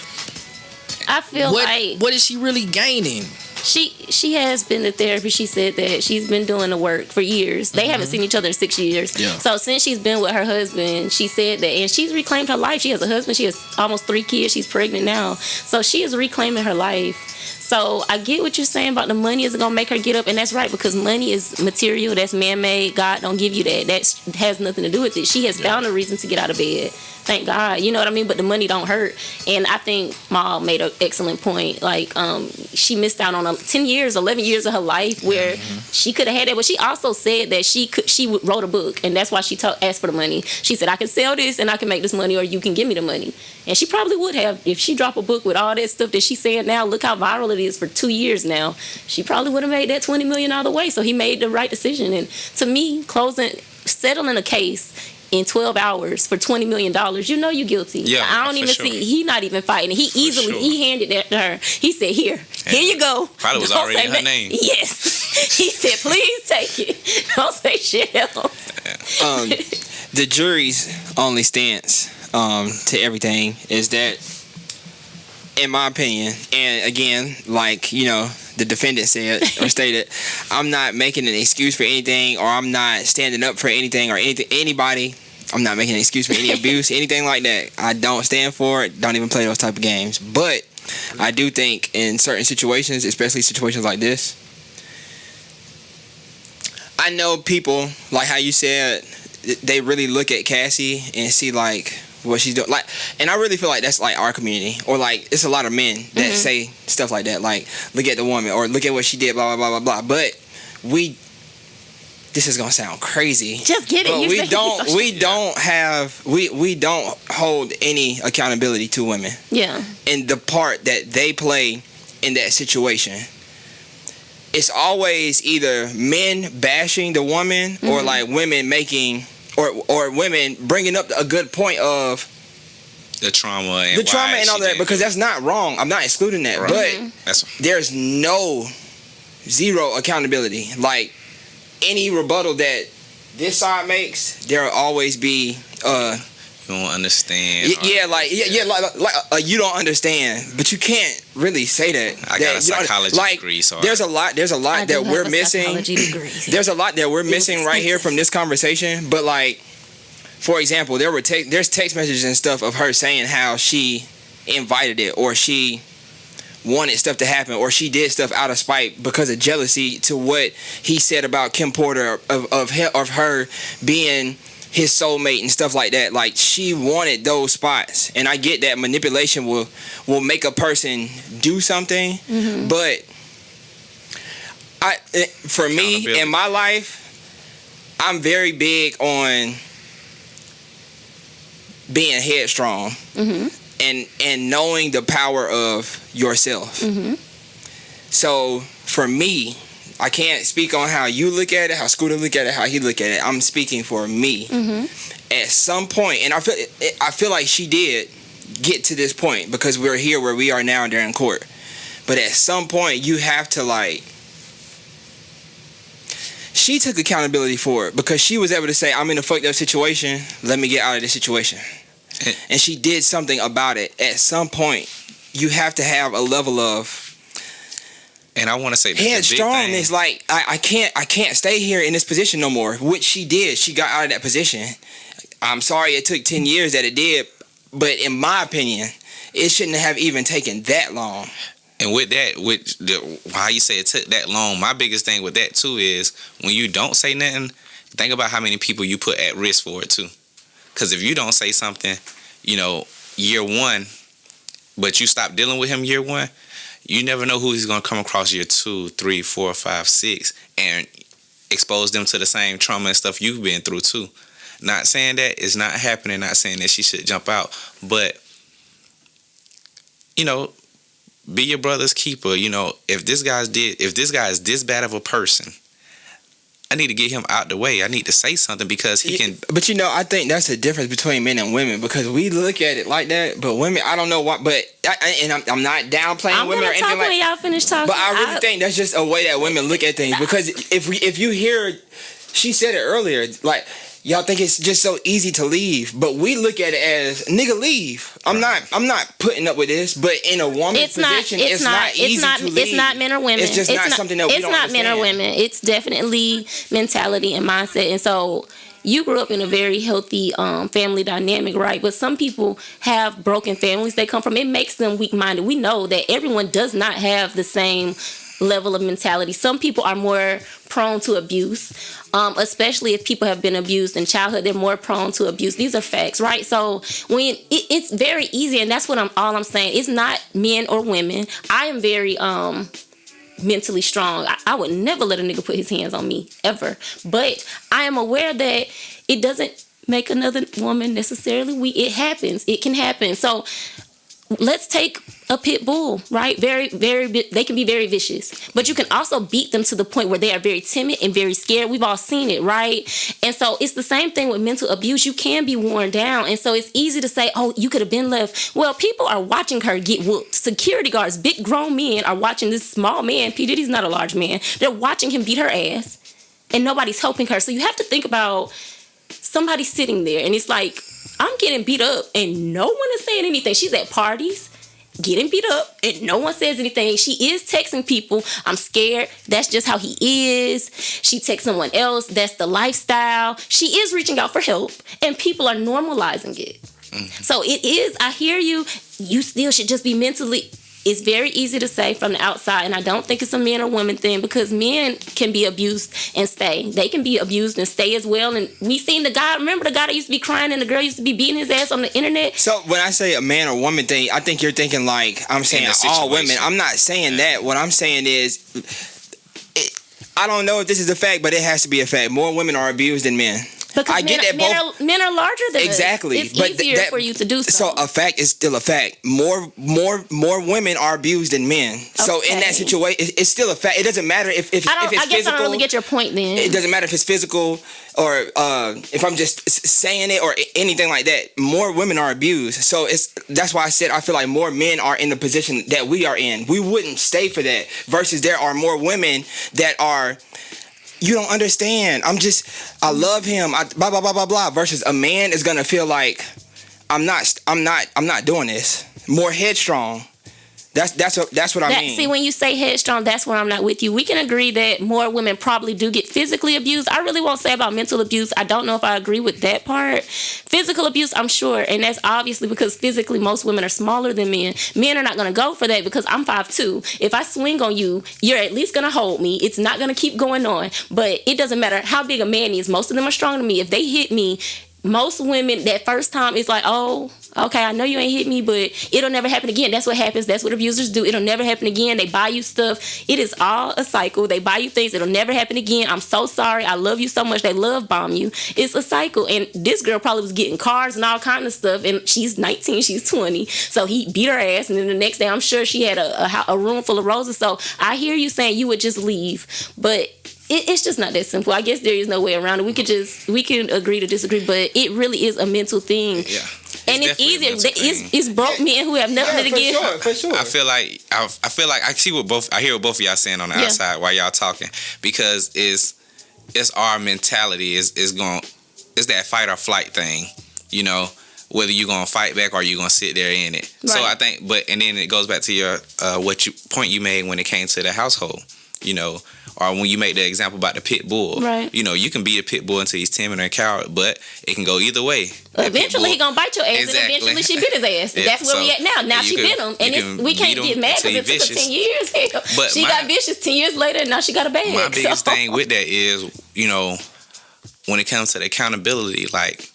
B: I feel
D: what is she really gaining?
B: She has been to therapy. She said that she's been doing the work for years. They haven't seen each other in 6 years. Yeah. So since she's been with her husband, she said that, and she's reclaimed her life. She has a husband. She has almost 3 kids. She's pregnant now. So she is reclaiming her life. So I get what you're saying about the money isn't gonna make her get up, and that's right, because money is material. That's man-made. God don't give you that. That has nothing to do with it. She has found a reason to get out of bed. thank God. You know what I mean? But the money don't hurt. And I think Ma made an excellent point. Like, she missed out on 10 years, 11 years of her life where she could have had it. But she also said that she wrote a book, and that's why she asked for the money. She said, I can sell this and I can make this money, or you can give me the money. And she probably would have. If she dropped a book with all that stuff that she's saying now, look how viral it is for 2 years now, she probably would have made that $20 million either way. So he made the right decision. And to me, settling a case in 12 hours for $20 million, you know you're guilty.
C: Yeah,
B: I don't even see, he not even fighting. He handed that to her. He said, here you go.
C: Probably was
B: Don't
C: already
B: say
C: in her
B: that.
C: name.
B: Yes. He said, please take it. Don't say shit else.
E: The jury's only stance to everything is that, in my opinion, and again, like, you know, the defendant said or stated, I'm not making an excuse for anything, or I'm not standing up for anything or anybody. I'm not making an excuse for any abuse, anything like that. I don't stand for it. Don't even play those type of games. But I do think in certain situations, especially situations like this, I know people, like how you said, they really look at Cassie and see like what she's doing, like, and I really feel like that's like our community, or like it's a lot of men that say stuff like that, like, look at the woman, or look at what she did, blah blah blah blah blah. But this is gonna sound crazy,
B: just get it.
E: But we don't hold any accountability to women.
B: Yeah.
E: In the part that they play in that situation. It's always either men bashing the woman, or like women making, or women bringing up a good point of
C: the trauma and
E: all that, because that's not wrong. I'm not excluding that,
C: right.
E: But there's zero accountability. Like, any rebuttal that this side makes, there'll always be
C: you don't understand.
E: Like you don't understand, but you can't really say that.
C: I got a psychology degree, so
E: there's a lot that we're missing. There's a lot that we're missing right here from this conversation. But like, for example, there's text messages and stuff of her saying how she invited it, or she wanted stuff to happen, or she did stuff out of spite because of jealousy to what he said about Kim Porter of her being his soulmate and stuff like that. Like, she wanted those spots, and I get that manipulation will make a person do something, but for me in my life, I'm very big on being headstrong and knowing the power of yourself. So for me, I can't speak on how you look at it, how Scooter look at it, how he look at it. I'm speaking for me. At some point, and I feel like she did get to this point because we're here where we are now during court. But at some point, you have to, like, she took accountability for it because she was able to say, I'm in a fucked up situation. Let me get out of this situation. And she did something about it. At some point, you have to have a level of,
C: and I want to say
E: headstrongness. Like, I can't stay here in this position no more. Which she did. She got out of that position. I'm sorry it took 10 years that it did, but in my opinion, it shouldn't have even taken that long.
C: And with that, how you say it took that long, my biggest thing with that too is when you don't say nothing, think about how many people you put at risk for it too. Because if you don't say something, you know, year one, but you stop dealing with him year one, you never know who he's going to come across year 2, 3, 4, 5, 6, and expose them to the same trauma and stuff you've been through too. Not saying that it's not happening, not saying that she should jump out, but, you know, be your brother's keeper. You know, if this guy is this bad of a person, I need to get him out the way. I need to say something because he can. But
E: you know, I think that's the difference between men and women, because we look at it like that, but women, I don't know why. But I'm not downplaying women or anything like that.
B: When y'all finish talking,
E: but I really think that's just a way that women look at things. Because if you hear, she said it earlier, like, y'all think it's just so easy to leave, but we look at it as, nigga, leave. I'm not putting up with this. But in a woman's position, it's not easy to leave.
B: It's not men or women.
E: It's just not something that we don't understand.
B: It's not men or women. It's definitely mentality and mindset. And so you grew up in a very healthy family dynamic, right? But some people have broken families they come from. It makes them weak-minded. We know that everyone does not have the same level of mentality. Some people are more prone to abuse, especially if people have been abused in childhood. They're more prone to abuse. These are facts, right? So when it's very easy, and that's what I'm saying. It's not men or women. I am very mentally strong. I would never let a nigga put his hands on me ever. But I am aware that it doesn't make another woman necessarily weak. It happens. It can happen. So let's take a pit bull, right? Very, very, they can be very vicious, but you can also beat them to the point where they are very timid and very scared. We've all seen it, right? And so it's the same thing with mental abuse. You can be worn down. And so it's easy to say, oh, you could have been left. Well, people are watching her get whooped. Security guards, big grown men are watching this small man. P. Diddy's not a large man. They're watching him beat her ass and nobody's helping her. So you have to think about somebody sitting there and it's like, I'm getting beat up and no one is saying anything. She's at parties getting beat up and no one says anything. She is texting people, I'm scared. That's just how he is. She texts someone else. That's the lifestyle. She is reaching out for help and people are normalizing it. Mm-hmm. So it is, I hear you. You still should just be mentally... It's very easy to say from the outside, and I don't think it's a man or woman thing because men can be abused and stay. They can be abused and stay as well. And we seen the guy, remember the guy that used to be crying and the girl used to be beating his ass on the internet?
E: So when I say a man or woman thing, I think you're thinking like I'm saying all women. I'm not saying that. What I'm saying is, I don't know if this is a fact, but it has to be a fact. More women are abused than men.
B: Because
E: I get that
B: men are larger than
E: exactly.
B: us. It's easier for you to do so.
E: So a fact is still a fact. More women are abused than men. Okay. So in that situation, it's still a fact. It doesn't matter if it's physical.
B: I guess I don't really get your point then.
E: It doesn't matter if it's physical or if I'm just saying it or anything like that. More women are abused. So that's why I said I feel like more men are in the position that we are in. We wouldn't stay for that. Versus there are more women that are... You don't understand. I love him. Blah blah blah blah blah. Versus a man is gonna feel like I'm not doing this. More headstrong. That's what I mean.
B: See, when you say headstrong, that's where I'm not with you. We can agree that more women probably do get physically abused. I really won't say about mental abuse. I don't know if I agree with that part. Physical abuse, I'm sure. And that's obviously because physically most women are smaller than men. Men are not going to go for that because I'm 5'2". If I swing on you, you're at least going to hold me. It's not going to keep going on. But it doesn't matter how big a man is. Most of them are stronger than me. If they hit me, most women, that first time, it's like, oh, okay, I know you ain't hit me, but it'll never happen again. That's what happens. That's what abusers do. It'll never happen again. They buy you stuff. It is all a cycle. They buy you things. It'll never happen again. I'm so sorry. I love you so much. They love bomb you. It's a cycle. And this girl probably was getting cars and all kind of stuff, and she's 19, she's 20. So he beat her ass, and then the next day, I'm sure she had a room full of roses. So I hear you saying you would just leave, but... It's just not that simple. I guess there is no way around it. We can agree to disagree, but it really is a mental thing. Yeah. And it's easier. It's broke men who have nothing to give.
E: For sure.
C: I feel like I hear what both of y'all saying on the outside while y'all talking, because it's our mentality is that fight or flight thing, you know, whether you're gonna fight back or you're gonna sit there in it. Right. So I think, and then it goes back to your point you made when it came to the household, you know. Or when you make the example about the pit bull, right? You know, you can beat a pit bull until he's timid and coward, but it can go either way.
B: Eventually, he gonna bite your ass, exactly. And eventually she bit his ass. Yeah. That's where we at now. Now she bit him, and we can't get mad because it took her 10 years. Hell, but she got vicious 10 years later, and now she got a bag.
C: My biggest thing with that is, you know, when it comes to the accountability, like,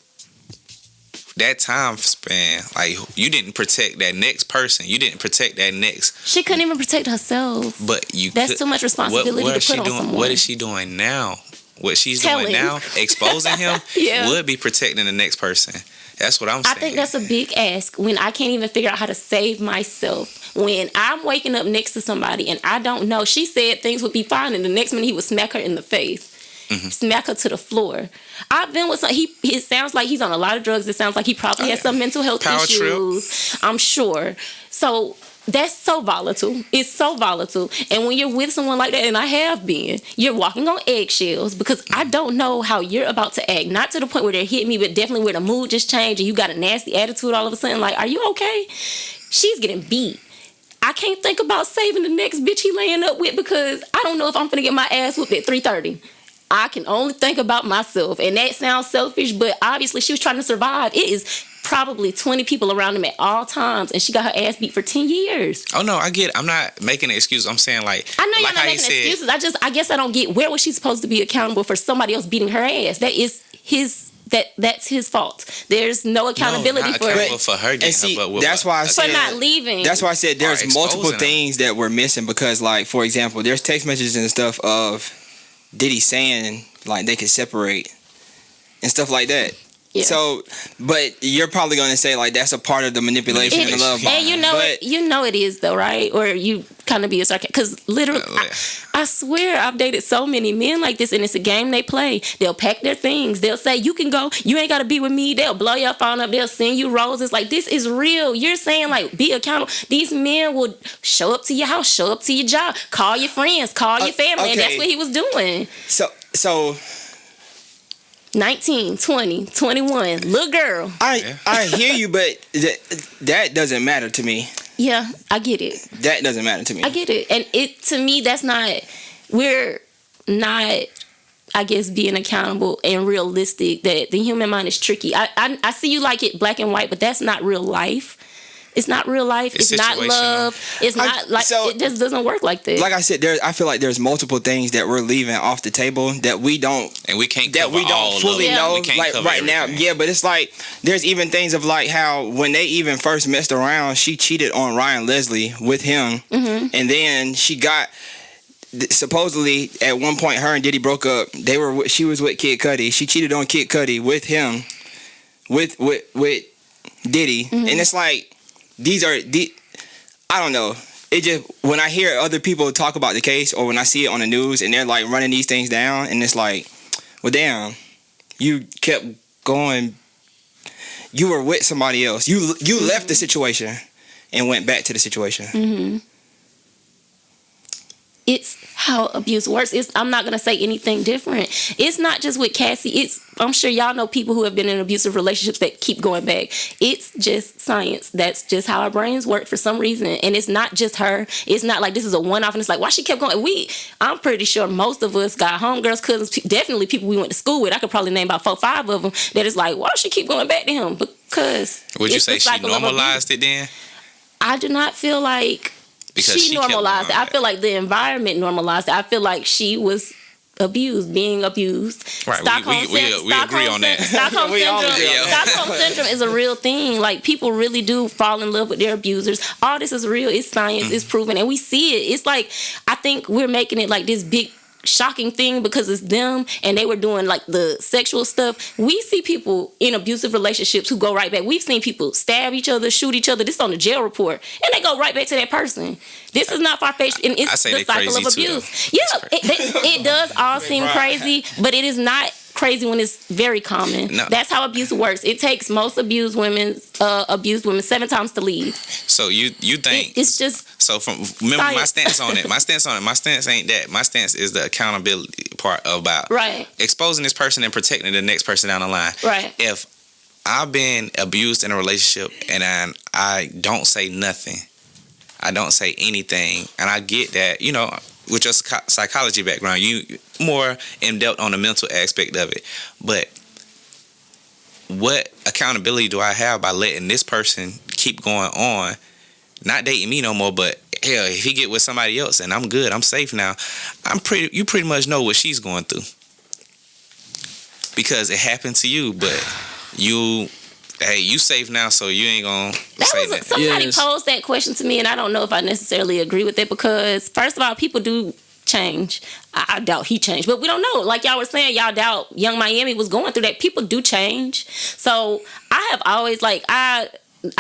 C: that time span, like, you didn't protect that next person. You didn't protect that next.
B: She couldn't even protect herself.
C: But
B: that's too much responsibility to put on someone.
C: What is she doing now? What she's doing now, exposing him, would be protecting the next person. That's what I'm saying.
B: I think that's a big ask when I can't even figure out how to save myself. When I'm waking up next to somebody and I don't know. She said things would be fine, and the next minute he would smack her in the face. Mm-hmm. Smack her to the floor. I've been with some. It sounds like he's on a lot of drugs. It sounds like he probably has some mental health issues. Trip. I'm sure. So that's so volatile. It's so volatile. And when you're with someone like that, and I have been, you're walking on eggshells because I don't know how you're about to act. Not to the point where they hit me, but definitely where the mood just changed and you got a nasty attitude all of a sudden. Like, are you okay? She's getting beat. I can't think about saving the next bitch he laying up with because I don't know if I'm gonna get my ass whooped at 3:30. I can only think about myself. And that sounds selfish, but obviously she was trying to survive. It is probably 20 people around him at all times, and she got her ass beat for 10 years.
C: Oh no, I get it. I'm not making an excuse. I'm saying like
B: I know you're
C: like
B: not
C: how
B: making
C: he said,
B: excuses. I guess I don't get, where was she supposed to be accountable for somebody else beating her ass? That is that's his fault. There's no accountability
C: not
B: for
C: accountable
B: it.
C: for her getting
E: And see,
C: her butt
E: that's why I
B: For
E: said
B: not leaving.
E: That's why I said there's
C: Or
E: multiple
C: exposing
E: things that we're missing because, like, for example, there's text messages and stuff of Diddy saying like they could separate and stuff like that.
B: Yeah.
E: So, but you're probably going to say like that's a part of the manipulation and the love bomb.
B: And you know it is though, right? Or you kind of be a sarcastic, because literally, I swear I've dated so many men like this, and it's a game they play. They'll pack their things. They'll say, you can go. You ain't got to be with me. They'll blow your phone up. They'll send you roses. Like, this is real. You're saying, like, be accountable. These men will show up to your house, show up to your job, call your friends, call your family, and that's what he was doing.
E: So
B: 19, 20, 21, little girl.
E: I hear you, but that doesn't matter to me.
B: Yeah, I get it.
E: That doesn't matter to me.
B: I get it. And to me, we're not, I guess, being accountable and realistic. That the human mind is tricky. I see you like it black and white, but that's not real life. It's not real life. It's not love. It's not like, it just doesn't work like that.
E: Like I said, I feel like there's multiple things that we're leaving off the table that we don't,
C: and we can't
E: that
C: cover
E: we don't fully know. Like right now, yeah. But it's like there's even things of like how when they even first messed around, she cheated on Ryan Leslie with him, and then she got. Supposedly, at one point, her and Diddy broke up. She was with Kid Cudi. She cheated on Kid Cudi with him, with Diddy, and it's like. I don't know. It just, when I hear other people talk about the case or when I see it on the news and they're like running these things down and it's like, well, damn, you kept going. You were with somebody else. You left the situation and went back to the situation.
B: It's how abuse works. I'm not going to say anything different. It's not just with Cassie. I'm sure y'all know people who have been in abusive relationships that keep going back. It's just science. That's just how our brains work for some reason. And it's not just her. It's not like this is a one-off and it's like, why she kept going? I'm pretty sure most of us got homegirls, cousins, definitely people we went to school with. I could probably name about 4 or 5 of them that is like, why she keep going back to him? Because
C: would you say she normalized it then?
B: I do not feel like
C: because
B: she normalized it. I feel like the environment normalized it. I feel like she was being abused.
C: Right, we agree on that.
B: Stockholm syndrome is a real thing. Like, people really do fall in love with their abusers. All this is real. It's science. It's proven. And we see it. It's like, I think we're making it like this big shocking thing because it's them and they were doing like the sexual stuff. We see people in abusive relationships who go right back. We've seen people stab each other, shoot each other. This is on the jail report, and they go right back to that person. This is not far-fetched, and it's the cycle of abuse. Yeah, it does all seem crazy, but it is not crazy when it's very common. No. That's how abuse works. It takes most abused women 7 times to leave. So you think it's just remember science. My stance ain't that. My stance is the accountability part about exposing this person and protecting the next person down the line. Right. If I've been abused in a relationship and I don't say nothing, I don't say anything, and I get that, with your psychology background, you more in depth on the mental aspect of it. But what accountability do I have by letting this person keep going on, not dating me no more? But hell, if he get with somebody else and I'm good, I'm safe now. You pretty much know what she's going through because it happened to you. But you safe now, so you ain't gonna say that. Somebody posed that question to me, and I don't know if I necessarily agree with it because, first of all, people do change. I doubt he changed, but we don't know. Like y'all were saying, y'all doubt Young Miami was going through that. People do change. So I have always I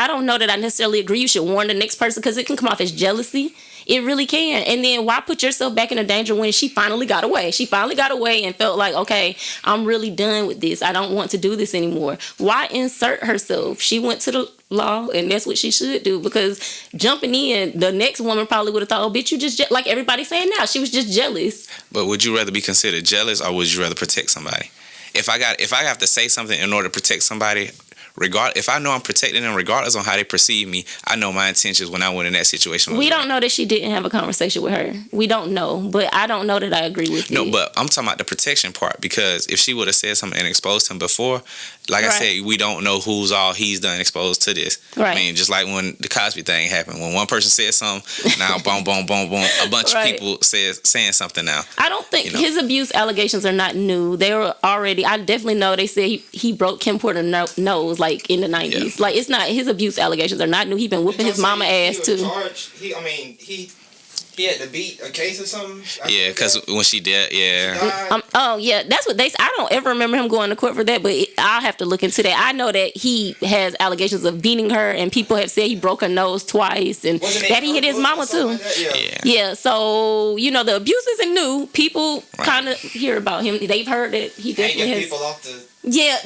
B: don't know that I necessarily agree you should warn the next person because it can come off as jealousy. It really can. And then why put yourself back in a danger when she finally got away? She finally got away and felt like, okay, I'm really done with this. I don't want to do this anymore. Why insert herself? She went to the law, and that's what she should do, because jumping in, the next woman probably would have thought, oh, bitch, you just, like everybody's saying now, she was just jealous.
C: But would you rather be considered jealous or would you rather protect somebody? If I have to say something in order to protect somebody, If I know I'm protecting them regardless on how they perceive me, I know my intentions when I went in that situation.
B: We don't know that she didn't have a conversation with her. We don't know, but I don't know that I agree with you.
C: No, but I'm talking about the protection part, because if she would have said something and exposed him before, like I said, we don't know who's all he's done exposed to this.
B: Right.
C: I mean, just like when the Cosby thing happened, when one person said something, now boom, boom, boom, boom, a bunch of people saying something now.
B: I don't think his abuse allegations are not new. They were already. I definitely know they said he broke Kim Porter's nose like in the 90s. Yeah. Like, it's not, his abuse allegations are not new. He been whooping his mama ass too.
E: He had to beat a case or something.
C: Yeah, because when she did,
B: oh yeah, that's what they. I don't ever remember him going to court for that, but I'll have to look into that. I know that he has allegations of beating her, and people have said he broke her nose twice, and that he hit his mama too.
E: Like
B: yeah. So the abuse isn't new. People kind of hear about him. They've heard that he definitely has. People off the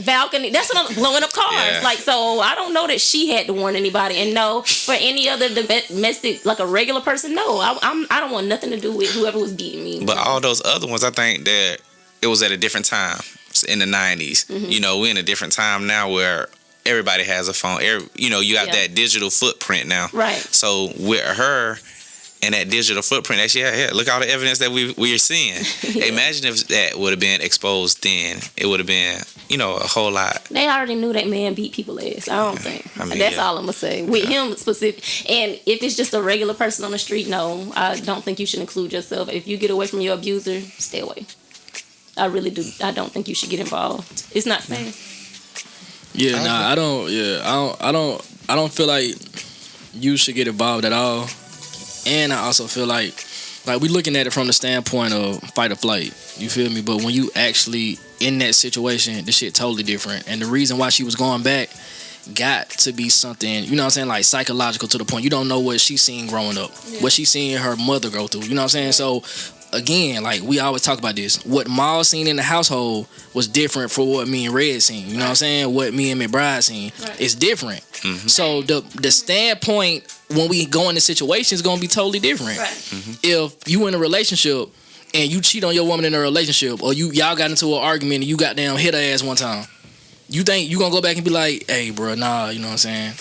B: balcony. That's what I'm blowing up cars. Yeah. Like, so I don't know that she had to warn anybody. And no, for any other domestic, like a regular person, no, I don't want nothing to do with whoever was beating me.
C: But all those other ones, I think that it was at a different time in the 90s. Mm-hmm. We're in a different time now where everybody has a phone. You got that digital footprint now.
B: Right. So
C: with her and that digital footprint that she had here, look at all the evidence that we're seeing. Imagine if that would have been exposed then. It would have been, a whole lot.
B: They already knew that man beat people ass. I don't think. That's all I'm going to say. With him specific. And if it's just a regular person on the street, no, I don't think you should include yourself. If you get away from your abuser, stay away. I really do. I don't think you should get involved. It's not safe.
D: Yeah, I don't feel like you should get involved at all. And I also feel like we looking at it from the standpoint of fight or flight. You feel me? But when you actually in that situation, the shit totally different. And the reason why she was going back got to be something, like psychological, to the point you don't know what she seen growing up, what she seen her mother go through. You know what I'm saying? So again, like we always talk about this, what Maul seen in the household was different for what me and Red seen. You know what I'm saying? What me and McBride seen is different. Mm-hmm. So the standpoint when we go into situations is gonna be totally different. Right. Mm-hmm. If you in a relationship and you cheat on your woman in a relationship, or y'all got into an argument and you got down hit her ass one time, you think you gonna go back and be like, hey bro, nah, you know what I'm saying?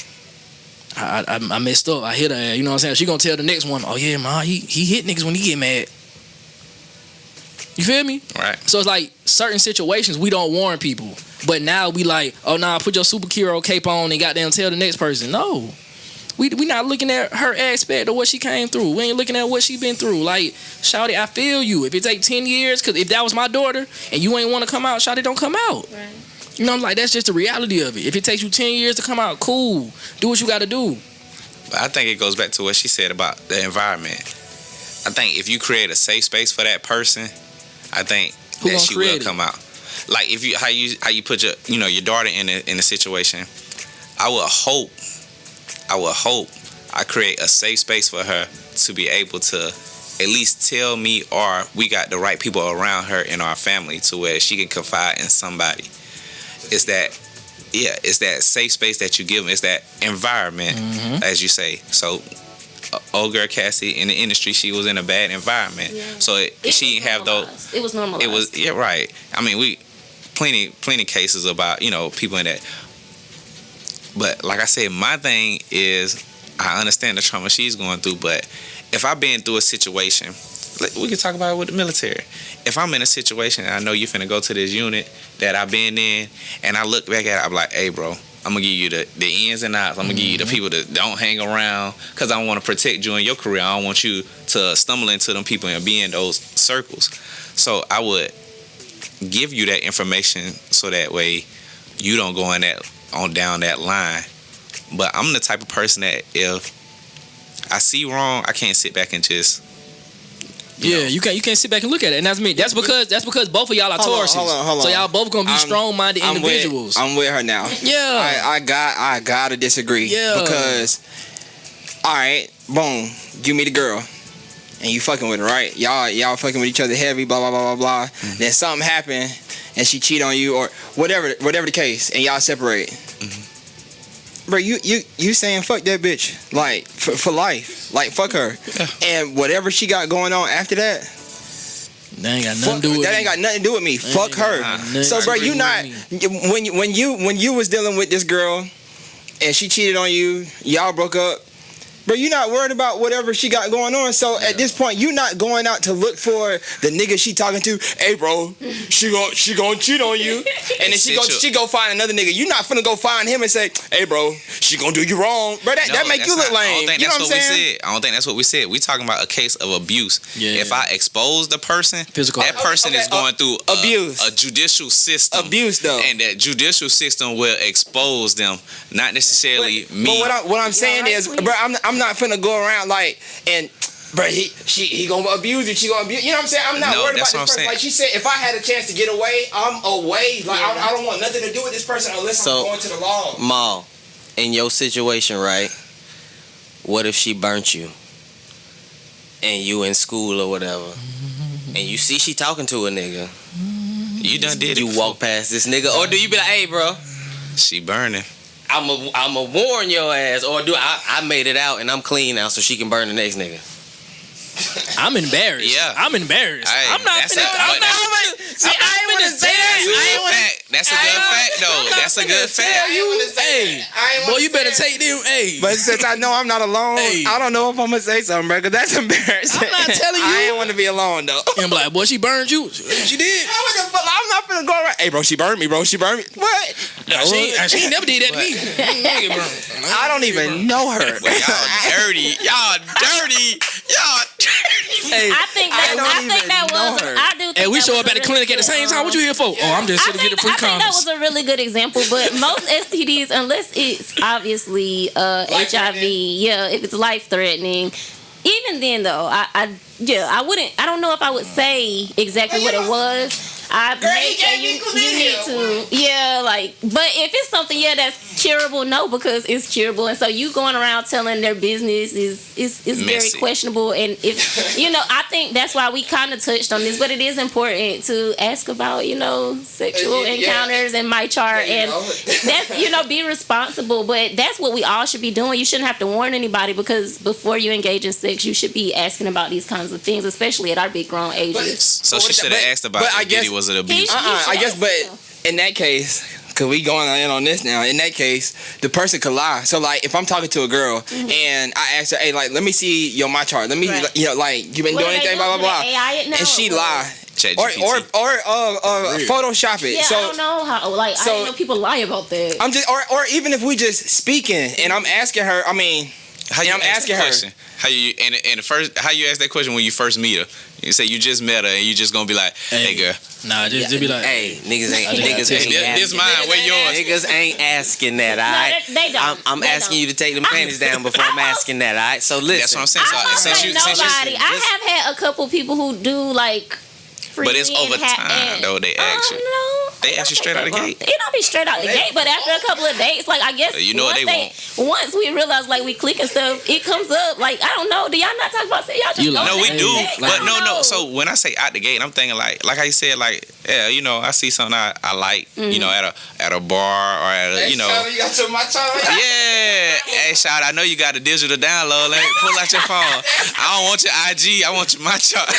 D: I messed up, I hit her ass, you know what I'm saying? She gonna tell the next one, oh yeah, ma, he hit niggas when he get mad. You feel me?
C: Right.
D: So it's like certain situations we don't warn people, but now we like, oh nah, put your superhero cape on and goddamn tell the next person. No. We not looking at her aspect of what she came through. We ain't looking at what she been through. Like, shawty, I feel you. If it take 10 years, because if that was my daughter and you ain't want to come out, shawty, don't come out. Right. I'm like, that's just the reality of it. If it takes you 10 years to come out, cool. Do what you got to do.
C: But I think it goes back to what she said about the environment. I think if you create a safe space for that person, I think that she will come out. Like if you how you put your your daughter in a situation, I would hope I create a safe space for her to be able to at least tell me, or we got the right people around her in our family to where she can confide in somebody. It's that safe space that you give them. It's that environment, as you say. So, old girl Cassie in the industry, she was in a bad environment. Yeah. So she didn't have those.
B: It was normalized.
C: It was right. I mean, we plenty cases about people in that. But like I said, my thing is I understand the trauma she's going through, but if I've been through a situation, we can talk about it with the military. If I'm in a situation and I know you're finna go to this unit that I've been in, and I look back at it, I'm like, hey, bro, I'm gonna give you the ins and outs. I'm gonna give you the people that don't hang around, because I want to protect you in your career. I don't want you to stumble into them people and be in those circles. So I would give you that information so that way you don't go down that line. But I'm the type of person that if I see wrong, I can't sit back and just
D: you can't sit back and look at it, and that's me. That's because both of y'all are Tauruses. Hold on. So y'all both gonna be strong-minded individuals.
E: I'm with her now.
D: Yeah,
E: I gotta disagree.
D: Yeah,
E: because all right, boom, you meet a girl, and you fucking with her, right? Y'all fucking with each other heavy, blah blah blah blah blah. Mm-hmm. Then something happened, and she cheat on you, or whatever the case, and y'all separate. Mm-hmm. Bro, you saying fuck that bitch, like for life, like fuck her, and whatever she got going on after that,
D: That ain't got nothing to do with
E: that
D: me.
E: ain't got nothing to do with me. Fuck her. So, bro, you not when you was dealing with this girl and she cheated on you, y'all broke up. Bro, you not worried about whatever she got going on. So at this point, you not going out to look for the nigga she talking to. Hey, bro, she gonna cheat on you, and then she go find another nigga. You not finna go find him and say, hey, bro, she gonna do you wrong, bro. That make you look lame. You know what I'm saying?
C: I don't think that's what we said. We talking about a case of abuse.
D: Yeah.
C: If I expose the person,
D: Physical.
C: that person is going through
E: abuse.
C: a judicial system.
E: Abuse though,
C: and that judicial system will expose them, not necessarily me.
E: But what I'm saying is, bro, I'm not finna go around like and. Bro, he gonna abuse you. She gonna abuse. You know what I'm saying? I'm not worried about this person. Like she said, if I had a chance to get away, I'm away. Like I don't want nothing to do with this person unless I'm going to the law.
A: Ma, in your situation, right? What if she burnt you, and you in school or whatever, and you see she talking to a nigga?
C: You done did it.
A: You walk past this nigga, or do you be like, hey, bro?
C: She burning.
A: I'ma warn your ass, or do I made it out and I'm clean now, so she can burn the next nigga.
D: I'm embarrassed.
C: Yeah.
D: I'm embarrassed. I'm not finna.
E: See, I ain't wanna say that.
C: That's a good fact, though. That's a good fact.
D: Hey, boy, you better take them. Hey,
E: but since I know I'm not alone,
D: Hey.
E: I don't know if I'm gonna say something, bro, because that's embarrassing.
D: I'm not telling you.
E: I ain't want to be alone though.
D: I'm like, boy, she burned you. She did.
E: I'm not finna go around. Hey, bro, she burned me, bro. She burned me. What?
D: Nah, she never did that to me.
E: I don't even know her.
C: But y'all dirty. Y'all dirty. Y'all dirty.
D: Hey,
B: I think that was. I do. Think
D: hey, we
B: that
D: show
B: was
D: up at the
B: a
D: clinic
B: really
D: at the same
B: good,
D: time. What you here for? Oh, I'm just here to get the free
B: I think that
D: condoms.
B: was a really good example, but most STDs, unless it's obviously HIV, if it's life threatening, even then though, I wouldn't. I don't know if I would say exactly what it was. I may say you need to, but if it's something that's curable, no, because it's curable, and so you going around telling their business is very questionable, and if I think that's why we kind of touched on this, but it is important to ask about sexual encounters and my chart, and that's be responsible, but that's what we all should be doing. You shouldn't have to warn anybody, because before you engage in sex, you should be asking about these kinds of things, especially at our big grown ages.
C: So she should have asked about it. Was it abuse?
E: I guess, but in that case, cause we going in on this now. In that case, the person could lie. So like, if I'm talking to a girl and I ask her, hey, like, let me see your my chart. Let me, like, you been doing anything, blah blah blah, and she lie. Or Photoshop it.
B: Yeah,
E: so,
B: I don't know how. Like, I didn't know people lie about that.
E: I'm just, or even if we just speaking and I'm asking her. I mean, I'm asking her.
C: How you how you ask that question when you first meet her? You say you just met her and you just gonna be like, hey girl.
D: Nah, just be like,
A: hey, niggas ain't asking.
C: This mine, where yours?
A: Niggas ain't asking that, alright?
B: They don't.
A: I'm asking you to take them panties down before I'm asking that, alright? So listen.
C: That's what I'm saying.
B: I have had a couple people who do like.
C: But it's over time, though. They ask you.
B: No,
C: they ask you straight out the gate.
B: It don't be straight out the gate, but after a couple of dates, like I guess once we realize like we click and stuff, it comes up. Like I don't know. Do y'all not talk about sex? Y'all just
C: no, we do. But no.
B: know.
C: So when I say out the gate, I'm thinking like how you said, like I see something I like, at a bar or at a,
E: you got your my chart.
C: Yeah. Hey, shout, I know you got a digital download. Let me pull out your phone. I don't want your IG. I want your my chart.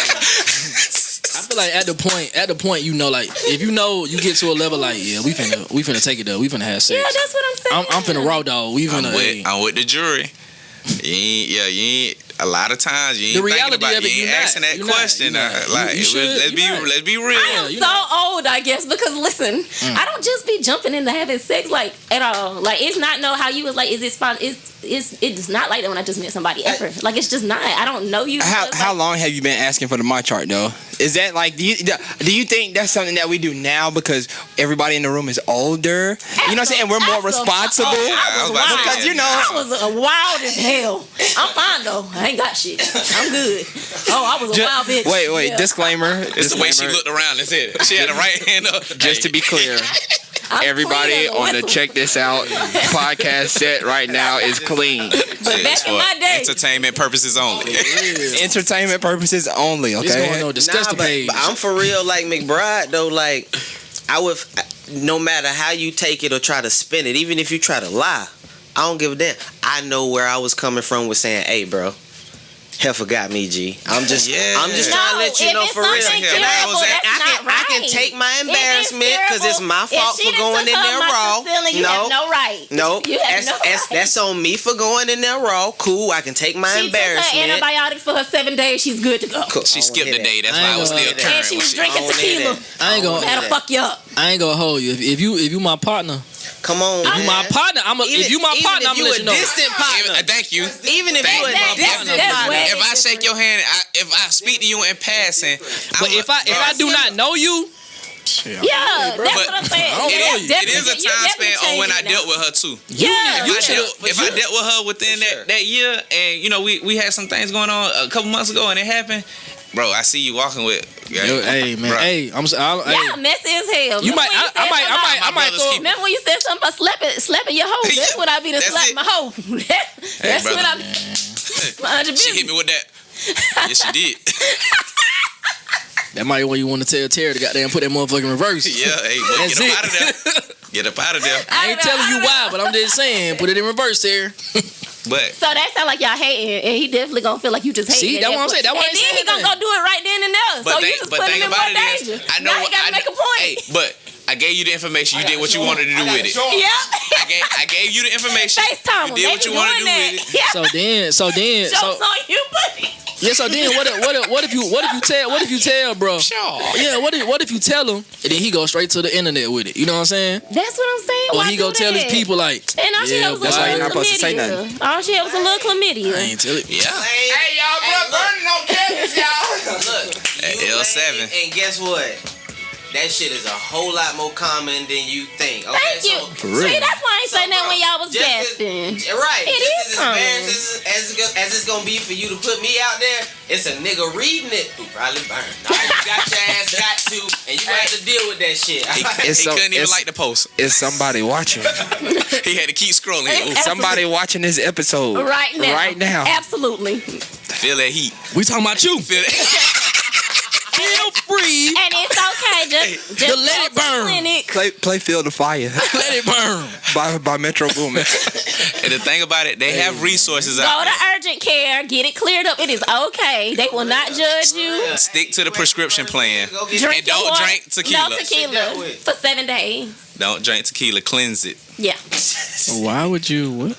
D: I feel like at the point, like if you get to a level like, we finna take it though. We finna have sex.
B: Yeah, that's what I'm saying.
D: I'm finna raw dog.
C: I'm with the jury. You ain't. A lot of times you ain't thinking about. You ain't asking that question. Let's be real.
B: I am so old, I guess, because listen, I don't just be jumping into having sex like at all. Like it's not how you was like. Is it fun? It's not like that when I just met somebody ever. Like it's just not. I don't know you.
E: How long have you been asking for the my chart though? Is that like do you think that's something that we do now because everybody in the room is older? You know what I'm saying? We're more responsible.
B: I was wild.
E: Because
B: I was wild as hell. I'm fine though. I ain't got shit. I'm good. I was a wild bitch.
E: Wait.
B: Yeah.
E: Disclaimer.
C: It's the way she looked around and said she had her right hand up.
E: Just to be clear. Everybody on the Check This Out podcast set right now is clean.
B: But back in my day,
C: entertainment purposes only.
E: Entertainment purposes only. Okay.
D: It's going on disgusting page.
A: But I'm for real, like McBride though. Like I would, no matter how you take it or try to spin it, even if you try to lie, I don't give a damn. I know where I was coming from with saying, "Hey, bro, Hell forgot me, G. I'm just trying to let you
B: if
A: know
B: it's
A: for real.
B: something
A: And
B: terrible, that's
A: I can
B: not
A: take my
B: right.
A: embarrassment because it's my fault for going in there raw.
B: You have no right.
A: No,
B: You have no right.
A: that's on me for going in there raw. Cool, I can take my
B: She took her
A: embarrassment.
B: antibiotics for her 7 days. She's good to go.
A: Cool.
C: She skipped a day. That's
D: I
C: why I
D: ain't
C: was
D: gonna
C: still
D: lie.
C: current.
B: And she was
C: with shit.
B: drinking tequila.
D: I ain't gonna.
B: That'll fuck you up.
D: I ain't gonna hold you. If you my partner,
A: Come on,
D: you my partner. If you my partner, I'm gonna let you know.
A: distant partner.
C: Thank you.
A: Even if you a distant
B: that's
A: partner.
B: way-
C: If I shake your hand, if I speak to you in passing,
D: But if I do not know you,
B: Yeah, that's
C: But
B: what I'm saying.
D: I don't know you.
C: it is a time span on when I dealt with her too.
B: Yeah.
C: If I dealt with her within that year, and we had some things going on a couple months ago, and it happened, bro. I see you walking with.
D: yo, hey man,
C: Bro.
D: hey,
B: Yeah, messy as hell.
D: You might, I might
C: brother's
D: throw.
C: keeper.
B: Remember when you said something about slapping your hoe? That's what I be to
C: That's
B: slap
C: it.
B: my hoe. That's
C: brother.
B: what I be. Mind your
C: She hit
B: business.
C: me with that. Yes, she did.
D: That might when you want to tell Terry to goddamn put that motherfucking reverse.
C: Yeah, hey, boy,
D: That's
C: get
D: it.
C: up out of there. Get up out of there.
D: I ain't telling you why, but I'm just saying, put it in reverse, Terry.
C: But
B: So that sound like y'all hating, and he definitely gonna feel like you just hating.
D: See,
B: at
D: that's
B: that
D: what I'm saying.
B: point.
D: That's why
B: And
D: I
B: then
D: ain't
B: he gonna
D: saying
B: go do it right then and there. So you just put him in more danger.
C: I know.
B: Now he gotta make a point.
C: Hey, but I gave you the information. You did what you wanted to do with it.
B: Yeah.
C: I gave you the information.
B: FaceTime him.
C: You did
B: They
C: what
B: be
C: you wanted to do
B: doing
C: with it.
B: that. Yeah.
D: So then,
B: Jokes on you, buddy.
D: yeah. So then, what if you tell, bro?
C: Sure.
D: Yeah. What if you tell him, and then he go straight to the internet with it? You know what I'm saying?
B: That's what I'm saying.
D: Or
B: Why
D: he go
B: do
D: tell his
B: that?
D: people like,
B: And all she
D: yeah,
B: had was
D: that's
B: a
D: why
B: little
D: you're
E: not supposed to say
B: chlamydia. All she had was a little chlamydia.
D: I ain't tell it.
C: Yeah.
G: Hey, y'all, bro, burning on campus, y'all.
A: Look,
C: At
A: you
C: L7.
A: lame, and guess what? That shit is a whole lot more common than you think. Okay,
B: Thank you. See, that's why I ain't saying that when y'all was gasping.
A: Right.
B: It
A: Just
B: is
A: as embarrassing as it's gonna be for you to put me out there, it's a nigga reading it who probably burned. All right, you got your ass got to, and you have to deal with that shit.
C: He couldn't even like the post.
E: Is somebody watching?
C: He had to keep scrolling. Ooh,
E: Somebody watching this episode
B: Right now.
E: Right now.
B: Absolutely.
C: feel that heat.
D: We talking about you.
C: Feel that.
D: Feel free.
B: And it's okay. Just
D: let it
B: go to the
D: burn.
B: clinic.
E: Play Feel the Fire
D: Let it burn.
E: by Metro Boomin.
C: And the thing about it, they have resources
B: Go
C: out
B: to
C: there.
B: urgent care. Get it cleared up. It is okay. They will not judge you.
C: Stick to the prescription plan.
B: Drink
C: And don't
B: your water.
C: drink tequila.
B: No tequila for 7 days.
C: Don't drink tequila. Cleanse it.
B: Yeah.
D: Why would you? What?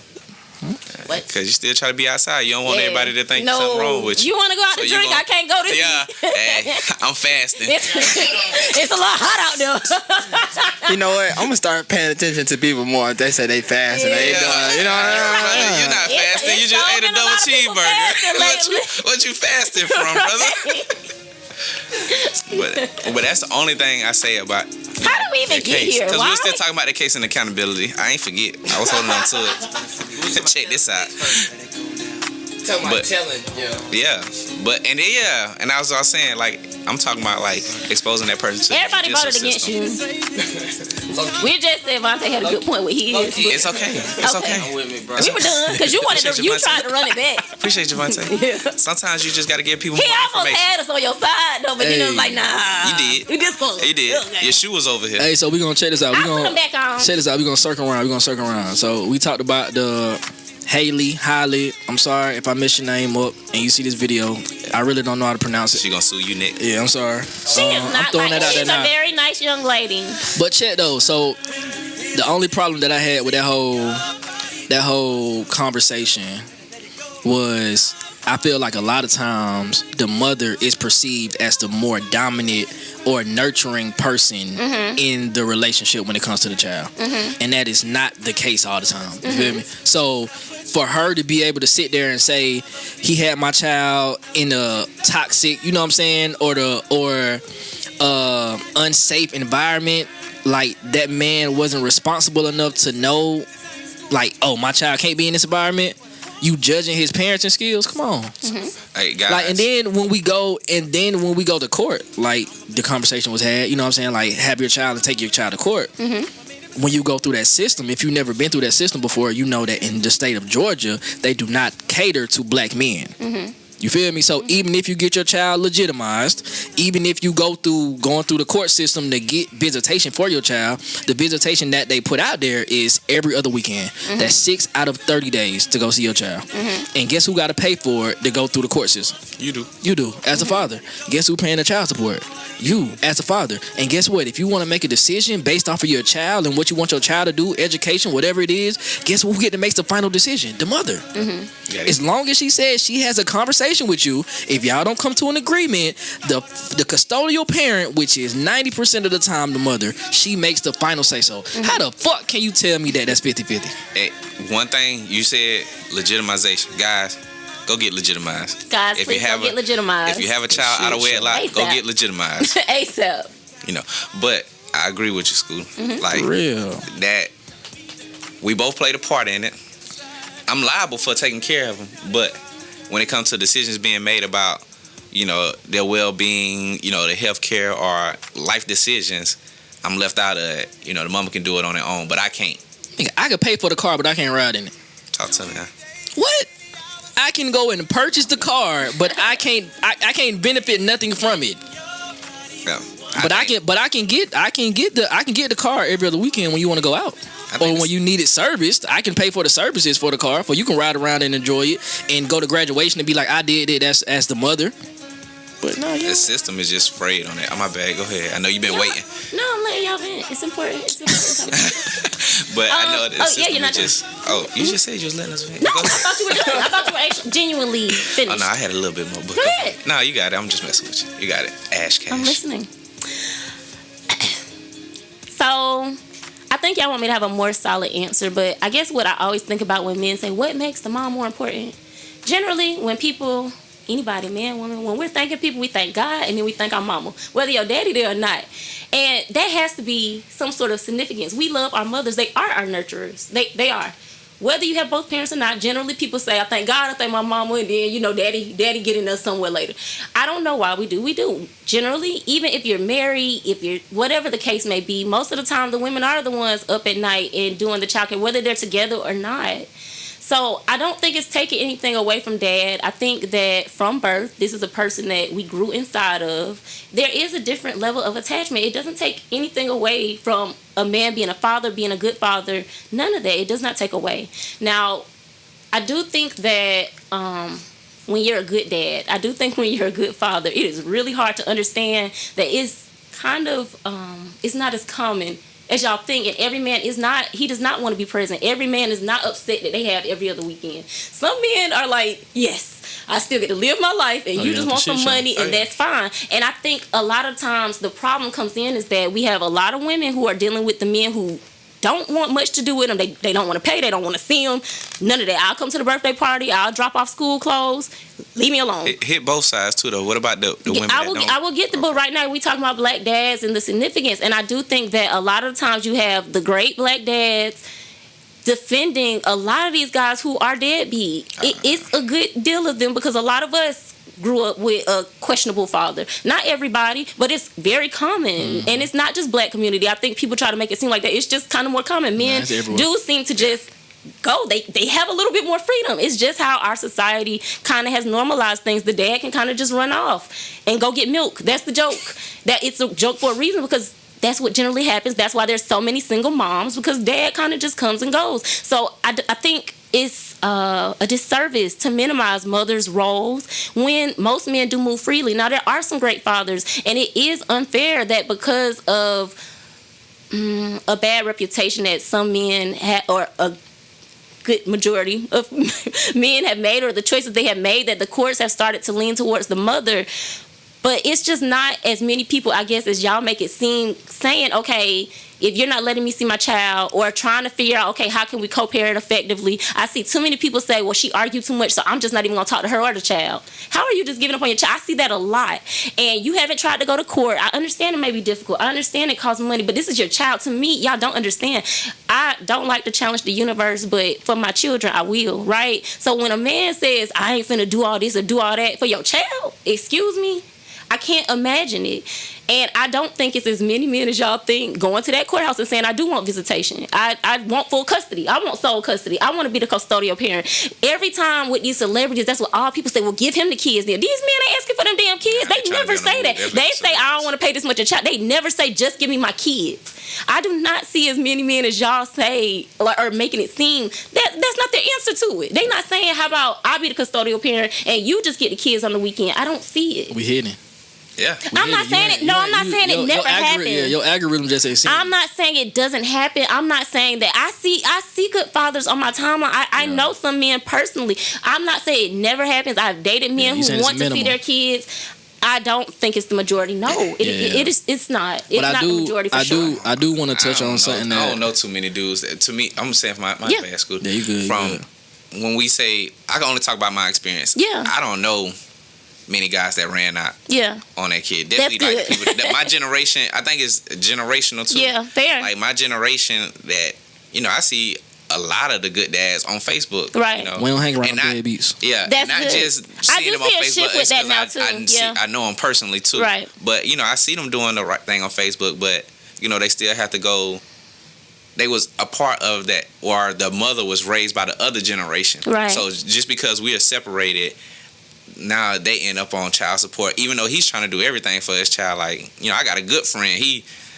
B: What?
C: Because you still try to be outside. You don't want
B: Yeah.
C: everybody to think
B: no.
C: something wrong with you.
B: You want to go out
C: So
B: to
C: you
B: drink?
C: gon-
B: I can't go this
C: Yeah.
B: week.
C: Hey, I'm fasting.
B: It's a lot hot out there.
E: You know what? I'm gonna start paying attention to people more if they say they fast and they ain't doing. You know,
C: Brother, you're not
B: It's-
C: fasting. You
B: it's
C: just
B: so
C: ate a
B: been a
C: double
B: lot of people fasting
C: cheeseburger. What you fasting from, brother? But that's the only thing I say about
B: How did we even
C: that
B: get
C: case.
B: here?
C: Because we
B: Why?
C: were still talking about the case and accountability. I ain't forget. I was holding on to it. Check this out.
A: Talking about
C: But-
A: telling,
C: Yeah. But, and then, yeah. And I was saying, like, I'm talking about, like, exposing that person to
B: Everybody
C: the
B: voted
C: judicial
B: against
C: system.
B: you. We just said Vontae had a good point with his. but
C: It's okay. It's okay.
A: I'm with me, bro.
B: We were done because you wanted to.
C: Appreciate
B: You
C: you,
B: tried to run it back.
C: Appreciate you, Vontae.
B: Yeah.
C: Sometimes you just got to give people
B: He
C: more
B: almost
C: information.
B: had us on your side though, but then it was like, nah.
C: You did.
B: We just gonna.
C: You did.
B: Okay.
C: Your shoe was over here.
D: Hey, so we gonna check this out. We
B: I put
D: gonna
B: him back on.
D: check this out. We gonna circle around. So we talked about the Halle. I'm sorry if I mess your name up and you see this video. I really don't know how to pronounce it.
C: She gonna sue you next.
D: Yeah, I'm sorry.
B: She is
D: I'm
B: not
D: throwing
B: like.
D: that out
B: She's
D: there
B: a
D: now.
B: very nice young lady.
D: But check though. So the only problem that I had with that whole conversation was I feel like a lot of times the mother is perceived as the more dominant or nurturing person in the relationship when it comes to the child. And that is not the case all the time. You feel me? So for her to be able to sit there and say he had my child in a toxic, you know what I'm saying, or unsafe environment, like that man wasn't responsible enough to know, like, oh, my child can't be in this environment. You judging his parenting skills? Come on.
C: Hey, guys.
D: Like, and then when we go to court, like the conversation was had, you know what I'm saying? Like, have your child and take your child to court. When you go through that system, if you've never been through that system before, you know that in the state of Georgia, they do not cater to black men. You feel me? So even if you get your child legitimized, even if you going through the court system to get visitation for your child, the visitation that they put out there is every other weekend. That's 6 out of 30 days to go see your child. And guess who got to pay for it to go through the court system? You do, as a father. Guess who paying the child support? You, as a father. And guess what? If you want to make a decision based off of your child and what you want your child to do, education, whatever it is, guess who get to make the final decision? The mother. As long as she says she has a conversation with you, if y'all don't come to an agreement, the custodial parent, which is 90% of the time the mother, she makes the final say so. How the fuck can you tell me that that's 50-50?
C: Hey, one thing you said, legitimization. Guys, go get legitimized.
B: Guys, if please go get legitimized.
C: If you have a child out of wedlock, ASAP. Go get legitimized.
B: ASAP.
C: You know, but I agree with you, Scooter. Like,
D: for real.
C: That we both played a part in it. I'm liable for taking care of them, but when it comes to decisions being made about, you know, their well-being, you know, the health care or life decisions, I'm left out of it. You know, the mama can do it on her own, but I can't.
D: I can pay for the car, but I can't ride in it.
C: Talk to me now.
D: What? I can go and purchase the car, but I can't benefit nothing from it.
C: Yeah,
D: I can get the car every other weekend when you want to go out. Or when you need it serviced, I can pay for the services for the car, for you can ride around and enjoy it and go to graduation and be like, I did it as the mother. But no,
C: the system is just frayed on it. Oh, my bad. Go ahead. I know you've been waiting.
B: No, I'm letting y'all vent. It's important.
C: But I know the system
B: you're not
C: is just. Oh, you just said you was letting us vent.
B: No, I thought you were done. I thought you were actually genuinely finished.
C: Oh no, I had a little bit more.
B: Go ahead.
C: No, you got it. I'm just messing with you. You got it. Ash Cash.
B: I'm listening. So, I think y'all want me to have a more solid answer, but I guess what I always think about when men say, what makes the mom more important? Generally, when people, anybody, man, woman, when we're thanking people, we thank God and then we thank our mama, whether your daddy there or not. And that has to be some sort of significance. We love our mothers. They are our nurturers. They are. Whether you have both parents or not, generally people say, I thank God, I thank my mama, and then, you know, daddy getting us somewhere later. I don't know why we do. We do. Generally, even if you're married, if you're, whatever the case may be, most of the time the women are the ones up at night and doing the childcare, whether they're together or not. So I don't think it's taking anything away from dad. I think that from birth, this is a person that we grew inside of. There is a different level of attachment. It doesn't take anything away from a man being a father, being a good father. None of that. It does not take away. Now, I do think that when you're a good dad, I do think when you're a good father, it is really hard to understand that it's kind of, it's not as common as y'all think, and every man is not, he does not want to be present. Every man is not upset that they have every other weekend. Some men are like, yes, I still get to live my life, and you just want some money, and that's fine. And I think a lot of times the problem comes in is that we have a lot of women who are dealing with the men who don't want much to do with them. They don't want to pay. They don't want to see them. None of that. I'll come to the birthday party. I'll drop off school clothes. Leave me alone.
C: Hit both sides too, though. What about the women?
B: I will get the book right now. We talking about black dads and the significance, and I do think that a lot of the times you have the great black dads defending a lot of these guys who are deadbeat. It's a good deal of them because a lot of us grew up with a questionable father. Not everybody, but it's very common. And it's not just black community. I think people try to make it seem like that. It's just kind of more common. Men do seem to just go. They have a little bit more freedom. It's just how our society kind of has normalized things. The dad can kind of just run off and go get milk. That's the joke. That it's a joke for a reason because that's what generally happens. That's why there's so many single moms, because dad kind of just comes and goes. So I think it's a disservice to minimize mothers' roles when most men do move freely. Now, there are some great fathers, and it is unfair that because of a bad reputation that some men have, or a good majority of men have made, or the choices they have made, that the courts have started to lean towards the mother. But it's just not as many people, I guess, as y'all make it seem, saying, okay, if you're not letting me see my child, or trying to figure out, okay, how can we co-parent effectively? I see too many people say, well, she argued too much, so I'm just not even going to talk to her or the child. How are you just giving up on your child? I see that a lot. And you haven't tried to go to court. I understand it may be difficult. I understand it costs money, but this is your child. To me, y'all don't understand. I don't like to challenge the universe, but for my children, I will, right? So when a man says, I ain't finna do all this or do all that for your child, excuse me, I can't imagine it. And I don't think it's as many men as y'all think going to that courthouse and saying, I do want visitation. I want full custody. I want sole custody. I want to be the custodial parent. Every time with these celebrities, that's what all people say, well, give him the kids then. These men ain't asking for them damn kids. They never say that. They say, I don't want to pay this much a child. They never say, just give me my kids. I do not see as many men as y'all say, or making it seem that that's not their answer to it. They not saying, how about I be the custodial parent and you just get the kids on the weekend. I don't see it.
D: We hidden.
C: Yeah.
B: I'm not saying it. No, I'm not saying it never happens.
D: Yeah, your algorithm just ain't seen.
B: I'm not saying it doesn't happen. I'm not saying that. I see good fathers on my timeline. I know some men personally. I'm not saying it never happens. I've dated men who want to see their kids. I don't think it's the majority. No, it is. It's not. It's not the majority for sure.
D: I do want to touch on something that
C: I don't know too many dudes. To me, I'm saying from my bad school.
D: Yeah, you good.
C: From when we say, I can only talk about my experience.
B: Yeah.
C: I don't know many guys that ran out on that kid. Definitely
B: That's
C: like
B: good.
C: the people that my generation, I think it's generational too.
B: Yeah, fair.
C: Like my generation that, I see a lot of the good dads on Facebook.
B: Right.
C: You know?
D: we don't hang around
C: And
D: deadbeats.
C: Yeah,
B: That's
C: not
B: good.
C: just
B: I
C: seeing
B: do
C: them on
B: see a
C: Facebook.
B: shift with
C: It's
B: that
C: 'cause
B: now, too.
C: I know them personally too.
B: Right.
C: But I see them doing the right thing on Facebook. But they still have to go. They was a part of that, or the mother was raised by the other generation.
B: Right.
C: So just because we are separated, now they end up on child support. Even though he's trying to do everything for his child. Like I got a good friend.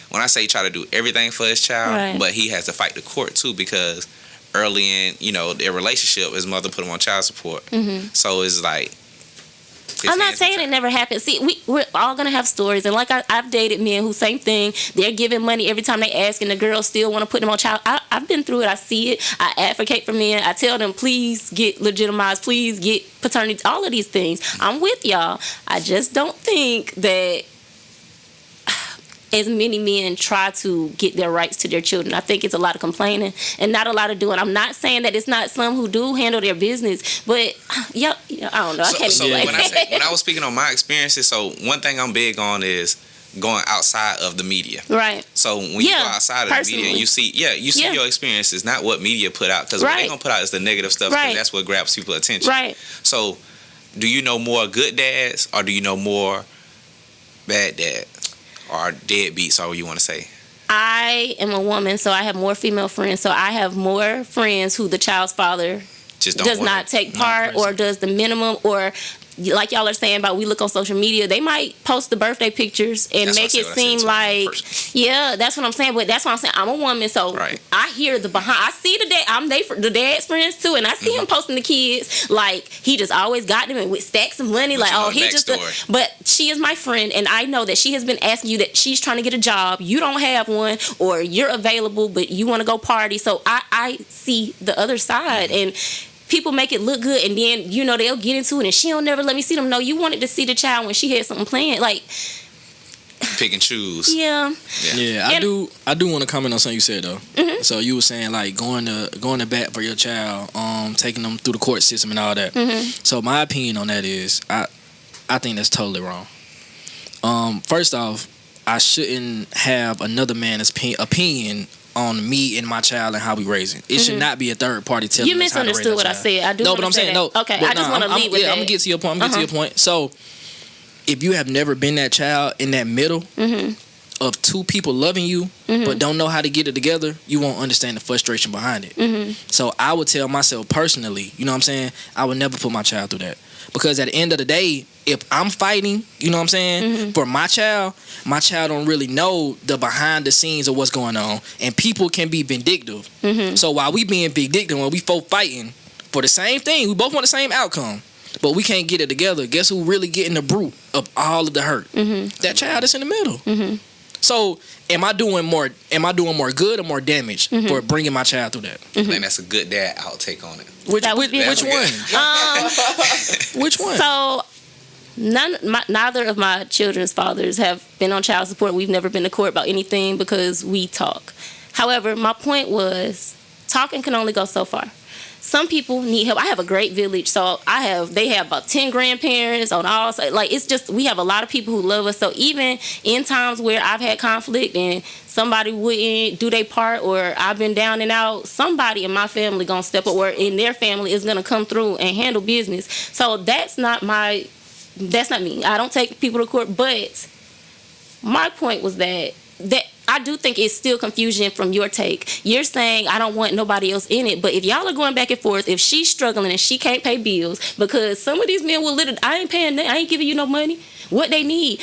C: When I say he try to do everything for his child,
B: Right.
C: but he has to fight the court too because early in their relationship, his mother put him on child support. Mm-hmm. So it's like.
B: I'm not saying it never happened. See, we're all gonna have stories, and like I've dated men who same thing. They're giving money every time they ask, and the girls still want to put them on child. I've been through it. I see it. I advocate for men. I tell them, please get legitimized. Please get paternity. All of these things. I'm with y'all. I just don't think that as many men try to get their rights to their children. I think it's a lot of complaining and not a lot of doing. I'm not saying that it's not some who do handle their business, but I don't know. I can't explain.
C: When I was speaking on my experiences, so one thing I'm big on is going outside of the media.
B: Right.
C: So when you go outside of the media and you see your experiences, not what media put out, because what they're going to put out is the negative stuff, because that's what grabs people's attention.
B: Right.
C: So do you know more good dads or do you know more bad dads? Or deadbeats, or what you want to say?
B: I am a woman, so I have more female friends. So I have more friends who the child's father
C: just
B: does not take part or does the minimum, or like y'all are saying about we look on social media, they might post the birthday pictures and make it seem like, that's what I'm saying. But that's what I'm saying. I'm a woman, so I hear the behind. I see the dad. I'm the dad's friends too, and I see him posting the kids like he just always got them and with stacks of money. But like, he just. But she is my friend, and I know that she has been asking you that she's trying to get a job. You don't have one, or you're available, but you want to go party. So I see the other side and. People make it look good, and then they'll get into it, and she don't never let me see them. No, you wanted to see the child when she had something planned, like
C: pick and choose.
D: Yeah. I do want to comment on something you said though. Mm-hmm. So you were saying like going to bat for your child, taking them through the court system and all that. Mm-hmm. So my opinion on that is, I think that's totally wrong. First off, I shouldn't have another man's opinion on me and my child and how we raising. It should not be a third party telling us how to raise our child. You misunderstood what I said. I do. No, but I'm saying no.
B: Okay, I just want to leave with that.
D: I'm gonna get to your point. I'm gonna get to your point. So, if you have never been that child in that middle of two people loving you but don't know how to get it together, you won't understand the frustration behind it. So I would tell myself personally, you know what I'm saying, I would never put my child through that. Because at the end of the day, if I'm fighting, you know what I'm saying, for my child don't really know the behind the scenes of what's going on. And people can be vindictive. So while we being vindictive, when we both fighting for the same thing, we both want the same outcome, but we can't get it together, guess who really getting the brunt of all of the hurt? That child that's in the middle. So am I doing more good or more damage for bringing my child through that?
C: I think that's a good dad outtake on it.
D: Which one? Which one?
B: So neither of my children's fathers have been on child support. We've never been to court about anything because we talk. However, my point was talking can only go so far. Some people need help. I have a great village, so they have about 10 grandparents on all sides. Like, it's just, we have a lot of people who love us. So even in times where I've had conflict and somebody wouldn't do their part, or I've been down and out, somebody in my family gonna step up, or in their family is gonna come through and handle business. So that's not me. I don't take people to court, but my point was that I do think it's still confusion from your take. You're saying I don't want nobody else in it, but if y'all are going back and forth, if she's struggling and she can't pay bills because some of these men will literally, I ain't paying that, I ain't giving you no money, what they need.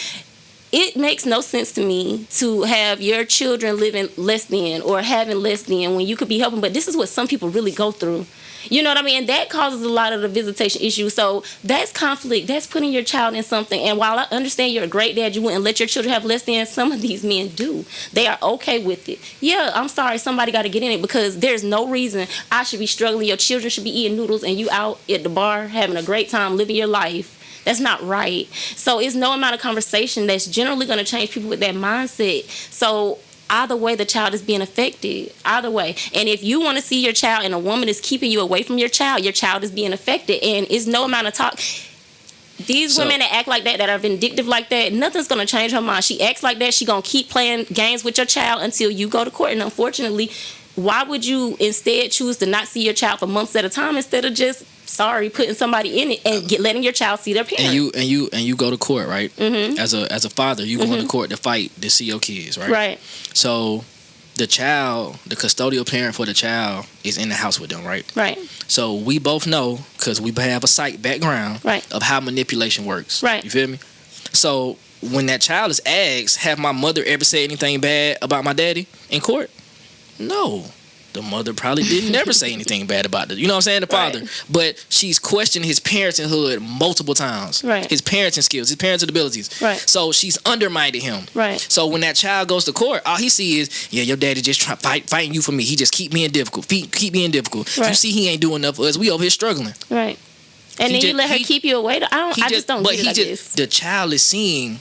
B: It makes no sense to me to have your children living less than or having less than when you could be helping. But this is what some people really go through. You know what I mean? And that causes a lot of the visitation issues. So that's conflict. That's putting your child in something. And while I understand you're a great dad, you wouldn't let your children have less than, some of these men do. They are okay with it. Yeah, I'm sorry, somebody got to get in it because there's no reason I should be struggling. Your children should be eating noodles and you out at the bar having a great time, living your life. That's not right. So it's no amount of conversation that's generally going to change people with that mindset. So either way, the child is being affected. Either way. And if you want to see your child and a woman is keeping you away from your child is being affected. And it's no amount of talk. These women that act like that are vindictive like that, nothing's going to change her mind. She acts like that. She going to keep playing games with your child until you go to court. And unfortunately, why would you instead choose to not see your child for months at a time instead of just putting somebody in it and letting your child see their parents?
D: And you go to court, right? Mm-hmm. As a father, you go to court to fight to see your kids, right?
B: Right.
D: So the child, the custodial parent for the child is in the house with them, right?
B: Right.
D: So we both know, because we have a psych background,
B: right,
D: of how manipulation works.
B: Right.
D: You feel me? So when that child is asked, have my mother ever said anything bad about my daddy in court? No. The mother probably didn't never say anything bad about it. You know what I'm saying? The father. Right. But she's questioned his parentinghood multiple times.
B: Right.
D: His parenting skills, his parenting abilities.
B: Right.
D: So she's undermined him.
B: Right.
D: So when that child goes to court, all he sees is, yeah, your daddy just fighting you for me. He just keep me in difficult. Keep me in difficult.
B: Right.
D: You see he ain't doing enough for us. We over here struggling.
B: Right. And then you let her keep you away. I just don't get it like this.
D: The child is seeing,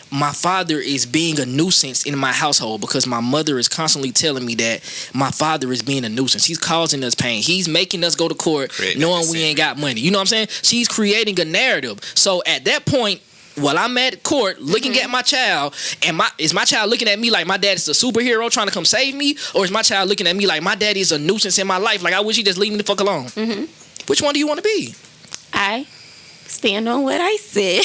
D: my father is being a nuisance in my household because my mother is constantly telling me that my father is being a nuisance. He's causing us pain. He's making us go to court knowing we ain't got money. You know what I'm saying? She's creating a narrative. So at that point, while I'm at court looking at my child, and is my child looking at me like my dad is a superhero trying to come save me? Or is my child looking at me like my daddy is a nuisance in my life? Like, I wish he just leave me the fuck alone. Mm-hmm. Which one do you want to be?
B: I stand on what I said.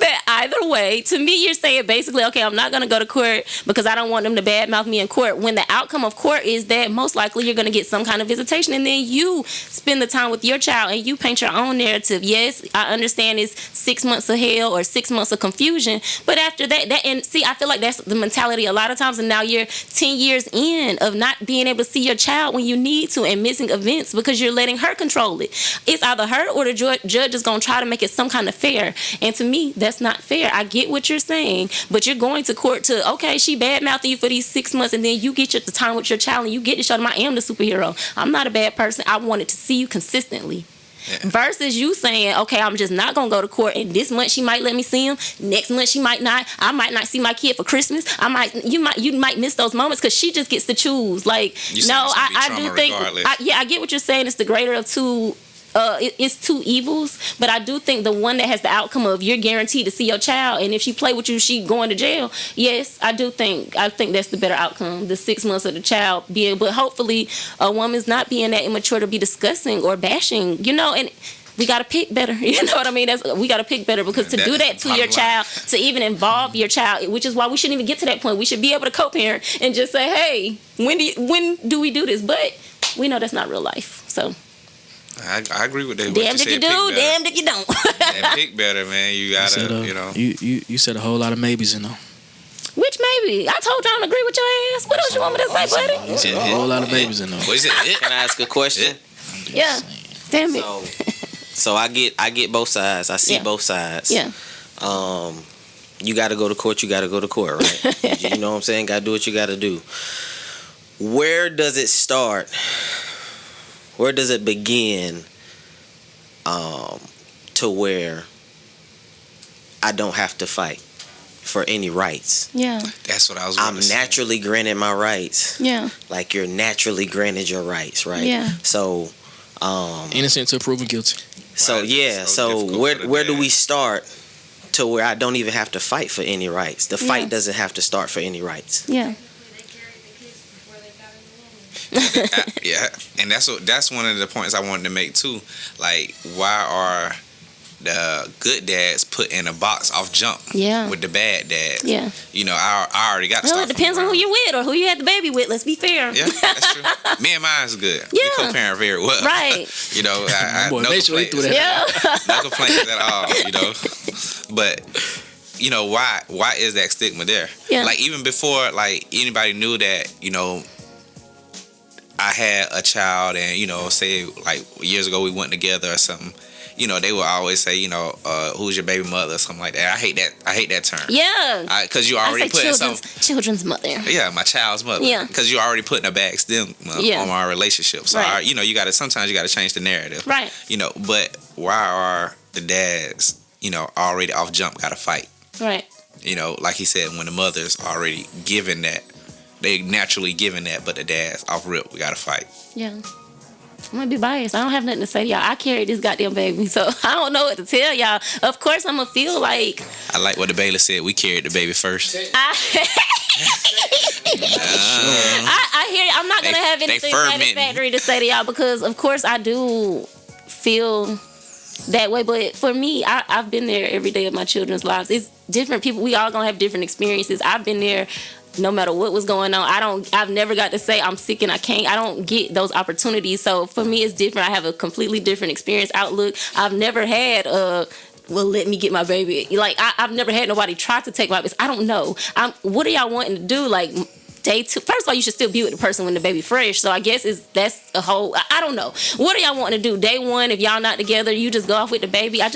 B: That either way, to me, you're saying basically, okay, I'm not going to go to court because I don't want them to badmouth me in court. When the outcome of court is that most likely you're going to get some kind of visitation, and then you spend the time with your child and you paint your own narrative. Yes, I understand it's 6 months of hell or 6 months of confusion, but after that, and see, I feel like that's the mentality a lot of times, and now you're 10 years in of not being able to see your child when you need to and missing events because you're letting her control it. It's either her or the judge is going to try to make it some kind of fair, and to me, that's not fair. I get what you're saying, but you're going to court to, okay, she bad-mouthing you for these 6 months, and then you get the time with your child, and you get to show them I am the superhero. I'm not a bad person. I wanted to see you consistently. Yeah. Versus you saying, okay, I'm just not gonna go to court, and this month she might let me see him, next month she might not. I might not see my kid for Christmas. You might miss those moments because she just gets to choose. Like, no, I do think, I get what you're saying. It's the greater of two. It's two evils, but I do think the one that has the outcome of you're guaranteed to see your child, and if she play with you, she going to jail. Yes, I think that's the better outcome. The 6 months of the child being, but hopefully a woman's not being that immature to be discussing or bashing, and we got to pick better. You know what I mean? We got to pick better because to do that to your child, to even involve your child, which is why we shouldn't even get to that point. We should be able to co-parent and just say, hey, when do we do this? But we know that's not real life, so.
C: I agree with that.
B: Damned if you do, damned if you don't.
C: And pick better, man. You gotta,
D: You said a whole lot of maybes in there.
B: Which maybe? I told y'all to agree with your ass. What else you want me to say, buddy?
D: You said a whole lot of babies in there.
A: Can I ask a question?
B: Yeah. Damn it.
A: So I get both sides. I see both sides.
B: Yeah.
A: You got to go to court. You got to go to court, right? You know what I'm saying? Got to do what you got to do. Where does it start? Where does it begin to where I don't have to fight for any rights?
B: Yeah.
C: That's what I was
A: I'm naturally granted my rights.
B: Yeah.
A: Like you're naturally granted your rights, right?
B: Yeah.
A: So
D: innocent until proven guilty.
A: So
C: right.
A: So where do we start to where I don't even have to fight for any rights? The fight doesn't have to start for any rights.
B: Yeah.
C: Yeah, and that's one of the points I wanted to make too. Like, why are the good dads put in a box off jump.
B: Yeah.
C: With the bad dads.
B: Yeah.
C: You know, I already got.
B: Well, it depends on who you're with or who you had the baby with. Let's be fair.
C: Yeah, that's true. Me and mine's good.
B: Yeah.
C: We co-parent very well.
B: Right.
C: You know, I
D: Boy,
C: no
D: make sure he
C: complaints.
D: do that.
B: Yeah.
C: No complaints at all. You know, but you know why is that stigma there?
B: Yeah.
C: Like even before like anybody knew that, you know, I had a child and, you know, say like years ago we went together or something, you know, they would always say, you know, who's your baby mother or something like that. I hate that term.
B: Yeah.
C: Because you already put
B: children's mother.
C: Yeah, my child's mother.
B: Yeah.
C: Because you already putting a bad stigma on our relationship. So
B: Right.
C: you know, sometimes you gotta change the narrative.
B: Right.
C: You know, but why are the dads, you know, already off jump gotta fight?
B: Right.
C: You know, like he said, when the mother's already given that, they naturally given that, but the dad's off rip, we gotta fight.
B: Yeah. I'm gonna be biased. I don't have nothing to say to y'all. I carried this goddamn baby, so I don't know what to tell y'all. Of course, I'm gonna feel like.
C: I like what the Bailey said. We carried the baby first.
B: I hear you. I'm not gonna have anything satisfactory to say to y'all because, of course, I do feel that way. But for me, I've been there every day of my children's lives. It's different people. We all gonna have different experiences. I've been there. No matter what was going on, I've never got to say I'm sick and I can't. I don't get those opportunities. So for me, it's different. I have a completely different experience outlook. I've never had well, let me get my baby. Like I've never had nobody try to take my baby. I don't know. What are y'all wanting to do? Like day 2. First of all, you should still be with the person when the baby fresh. So I guess that's a whole. I don't know. What are y'all wanting to do? Day 1, if y'all not together, you just go off with the baby. I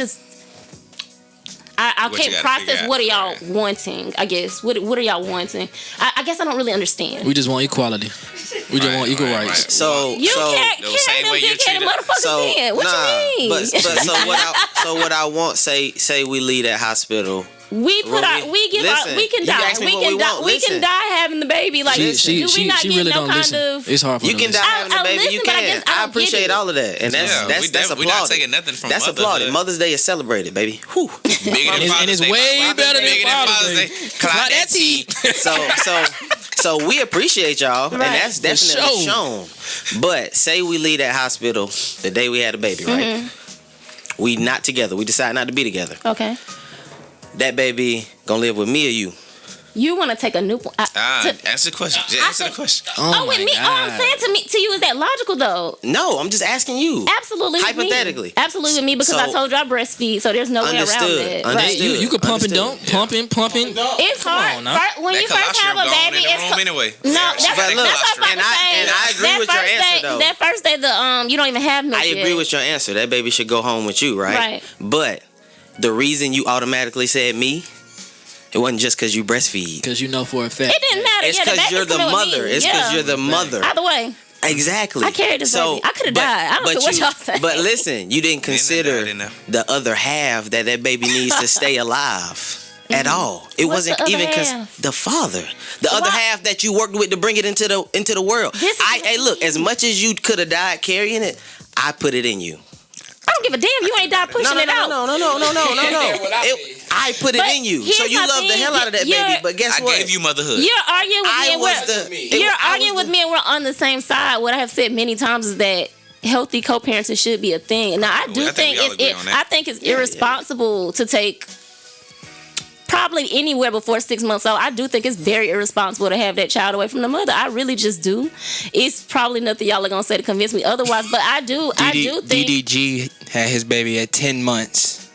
B: can't process what are y'all wanting, I guess. What are y'all wanting? I guess I don't really understand.
D: We just want equality. We just want equal rights.
C: Right.
A: So
B: You can't
C: the same
B: them
C: way you
B: dickheaded
C: treated-
B: motherfuckers then. What you mean?
A: But so what I want say we leave that hospital.
B: We put
A: Well,
B: we can
A: you
B: die.
A: asked me
B: We
A: what
B: can
A: we
B: die.
A: want.
B: We
A: Listen.
B: can die having the baby. Like do we not
D: she
B: get
D: really
B: no
D: don't
B: kind
D: listen.
B: of
D: It's hard for
A: You
D: them
A: can
D: to
A: die
D: listen.
A: having
B: I
A: a baby.
B: listen,
A: You
B: but I
A: can.
B: guess I
A: I
B: don't get
A: appreciate
B: it.
A: all of that, and that's
C: we're not
A: applauded.
C: taking nothing from
A: That's
C: motherhood.
A: applauded. Mother's Day is celebrated, baby. Whew.
C: Bigger than
D: And
C: Father's
D: it's
C: Day.
D: way better than
C: Bigger
D: Father's Day.
C: Clock that teeth.
A: So we appreciate y'all, and
B: Right.
A: that's definitely
D: sure.
A: shown. But say we leave that hospital the day we had a baby, right? We not together. We decide not to be together.
B: Okay.
A: That baby gonna live with me or you?
B: You want to take a newborn?
C: Answer the question. Just answer the question.
B: With me, I'm saying to you, is that logical though?
A: No, I'm just asking you.
B: Absolutely. with me.
A: Hypothetically.
B: Absolutely with me because I
A: So-
B: told you I breastfeed, so there's no way around
A: Understood.
B: that.
A: Understood.
B: Right.
D: You could pump and
A: Understood.
D: dump, pumping.
B: It's hard.
D: on now.
B: When
C: That
B: you first have
C: colostrum
B: a
C: gone
B: baby,
C: in the room anyway.
B: No, that's
A: But
B: what
A: look,
B: I'm about
A: and
B: to
A: I
B: say.
A: agree with your answer, though.
B: That first day, you don't even have milk
A: I agree
B: yet.
A: with your answer. That baby should go home with you, right?
B: Right.
A: But the reason you automatically said me, it wasn't just because you breastfeed.
D: Because you know for a fact.
B: It didn't matter.
A: It's
B: yeah,
A: because you're the mother. It's because you're the mother.
B: Either way,
A: Exactly.
B: I carried this baby. I could have died. I don't care what y'all say.
A: But listen, you didn't consider
C: died in there.
A: the other half that baby needs to stay alive. At all, it
B: What's
A: wasn't
B: the other
A: even
B: half?
A: the father, the other half that you worked with to bring it into the world. Hey, look, as much as you could have died carrying it, I put it in you.
B: I don't give a damn. You ain't died pushing it out.
A: No. I put it
B: But
A: in you,
B: here's
A: so you
B: my
A: love the
B: thing.
A: hell out of that baby. But guess
C: I
A: what?
C: gave you motherhood.
B: You're arguing with me,
A: I
B: and
A: was
B: you're arguing with me, and we're on the same side. What I have said many times is that healthy co-parenting should be a thing. Now, I do think
C: we all agree on that.
B: I think it's irresponsible to take probably anywhere before 6 months old. I do think it's very irresponsible to have that child away from the mother. I really just do. It's probably nothing y'all are gonna say to convince me otherwise, but I do think
E: DDG had his baby at 10 months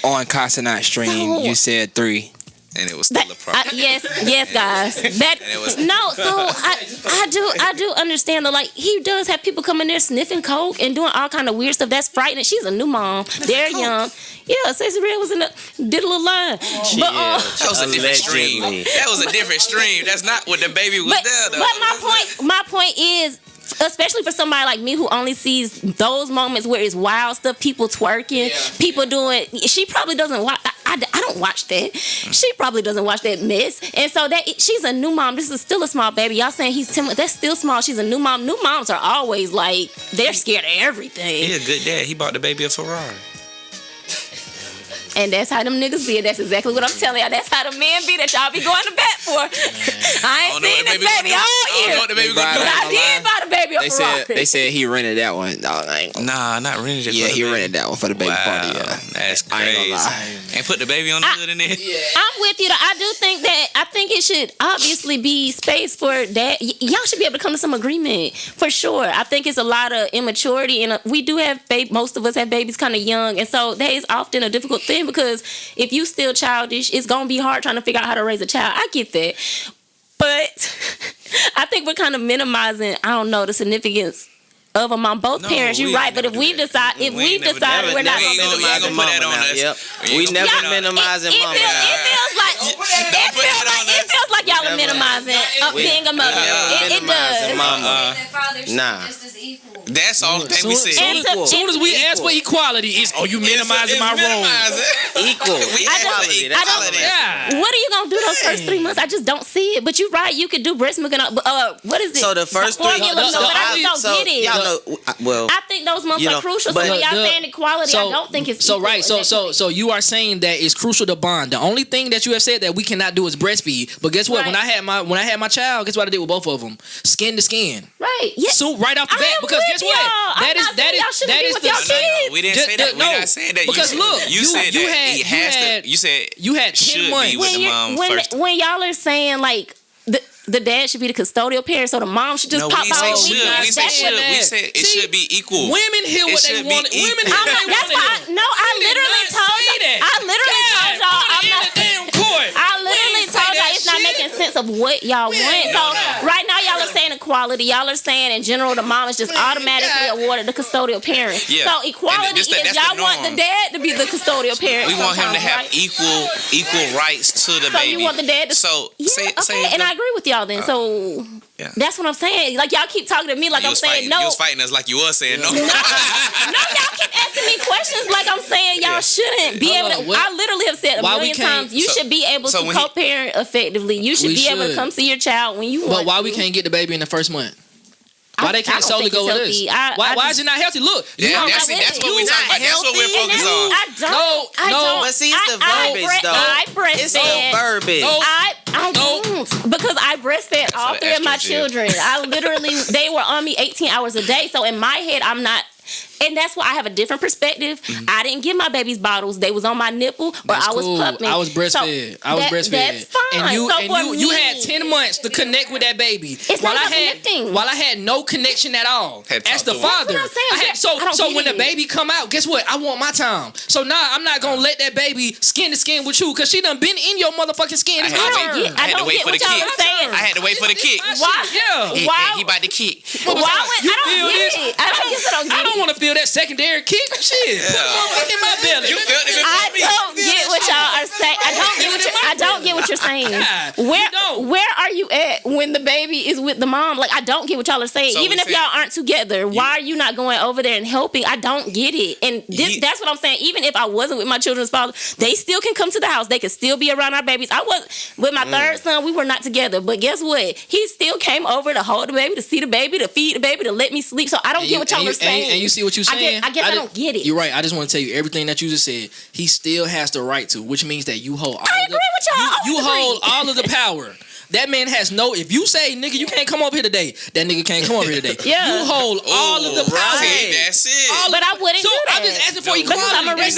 E: on Casanat stream.
B: So-
E: You said 3.
C: And it was still a problem.
B: yes, guys. That
C: it was-
B: no. So I do understand though. Like he does have people coming there sniffing coke and doing all kind of weird stuff. That's frightening. She's a new mom. They're young. Yeah, Stacey Red was did a little line. But
C: That was a different stream.
A: Allegedly.
C: That was a different stream. That's not what the baby was there. Though.
B: But my point is, especially for somebody like me who only sees those moments where it's wild stuff, people twerking, people doing. She probably doesn't watch. I don't watch that. She probably doesn't watch that mess. And so she's a new mom. This is still a small baby. Y'all saying he's 10. That's still small. She's a new mom. New moms are always like they're scared of everything.
C: He a good dad. He bought the baby a Ferrari.
B: And that's how them niggas be. That's exactly what I'm telling y'all. That's how the men be that y'all be going to bat for. I ain't seen this baby all year. But I did buy the baby a Ferrari.
E: They said he rented that one.
C: Nah, not rented it.
E: Yeah, he rented that one for the baby party. Yeah,
C: that's crazy.
E: I ain't gonna lie.
C: And put the baby on the hood in there.
B: I'm with you. I do think that it should obviously be space for that. Y'all should be able to come to some agreement for sure. I think it's a lot of immaturity, and we do have most of us have babies kind of young, and so that is often a difficult thing because if you still childish, it's gonna be hard trying to figure out how to raise a child. I get that, but I think we're kind of minimizing, I don't know, the significance of them on both parents. You're right, but if we've decided we're not gonna
C: minimize
A: mama now. Yep. We never minimizing mama.
B: It feels like y'all are minimizing being a mother. It does.
A: Mama. Nah.
C: That's all thing we said.
D: As soon as we ask for equality, you minimizing my role.
A: Equal.
B: What are you gonna do those first 3 months? I just don't see it. But you're right. You could do breast milk. What is it?
A: So the first 3 months.
B: But I just don't get it.
A: Y'all know. Well,
B: I think those months are crucial. So when y'all saying equality, I don't think it's
D: so
B: equal.
D: right. So you are saying that it's crucial to bond. The only thing that you have said that we cannot do is breastfeed. But guess what?
B: Right.
D: When I had my child, guess what I did with both of them? Skin to skin.
B: Right. Yeah.
D: So right off the bat, because guess what? That is
C: we didn't say that. We're not saying that.
D: Because look,
C: you said that it has to. You said
D: you had
C: should
D: 10 months
C: be with the mom first.
B: When y'all are saying like the dad should be the custodial parent, so the mom should just pop out.
C: We said it should be equal.
D: Women hear what they want. Women hear what they want.
B: I literally told y'all. I'm not. I literally told y'all it's not making sense of what y'all want. So right now y'all are saying equality. Y'all are saying in general the mom is just automatically awarded the custodial parent.
C: Yeah.
B: So equality is y'all want the dad to be the custodial parent.
C: We want him to have equal rights to the baby.
B: So you want the dad to say and I agree with y'all then. So that's what I'm saying. Like y'all keep talking to me like I'm saying no.
C: You was fighting us like you was saying no.
B: No, y'all keep asking me questions like I'm saying y'all shouldn't be able to. I literally have said a million times you should be able to co-parent effectively. You should be able to come see your child when you want.
D: But why we can't get the baby in the first month? Why they can't solely go with this? Why is it not healthy? Look,
C: that's what we talking about. That's what we're focused on.
B: I don't.
A: But see, it's the verbiage, though.
B: I breastfed.
A: It's the verbiage.
B: I don't. Because I breastfed all 3 of my children. I literally, they were on me 18 hours a day. So in my head, I'm not. And that's why I have a different perspective. Mm-hmm. I didn't give my babies bottles. They was on my nipple or I was pumping.
D: I was breastfed. I was breastfed.
B: That's fine.
D: And you had 10 months to connect with that baby.
B: It's not connecting.
D: While I had no connection at all. As the father. So when the baby come out, guess what? I want my time. So now I'm not going to let that baby skin to skin with you because she done been in your motherfucking skin.
C: I had to wait for the kick. I had to wait for the kick.
B: Why?
C: Yeah. He about to kick.
B: Why would I don't
D: want to feel that secondary kick. Shit. Put in my belly.
C: You felt it.
B: I don't get what y'all are saying. I don't get what you're saying. Where are you at when the baby is with the mom? Like, I don't get what y'all are saying. Even if y'all aren't together, why are you not going over there and helping? I don't get it. And that's what I'm saying. Even if I wasn't with my children's father, they still can come to the house. They can still be around our babies. I was with my third son. We were not together. But guess what? He still came over to hold the baby, to see the baby, to feed the baby, to let me sleep. So I don't get what y'all are saying.
D: And you see what you're saying?
B: I guess I don't get it.
D: You're right. I just want to tell you everything that you just said. He still has the right to, which means that you hold all you hold all of the power. That man has no. If you say, nigga, you can't come over here today, that nigga can't come over here today.
B: Yeah.
D: You hold all of the power.
C: Right. That's it.
B: But I wouldn't do that.
D: I'm just asking for equality.
A: But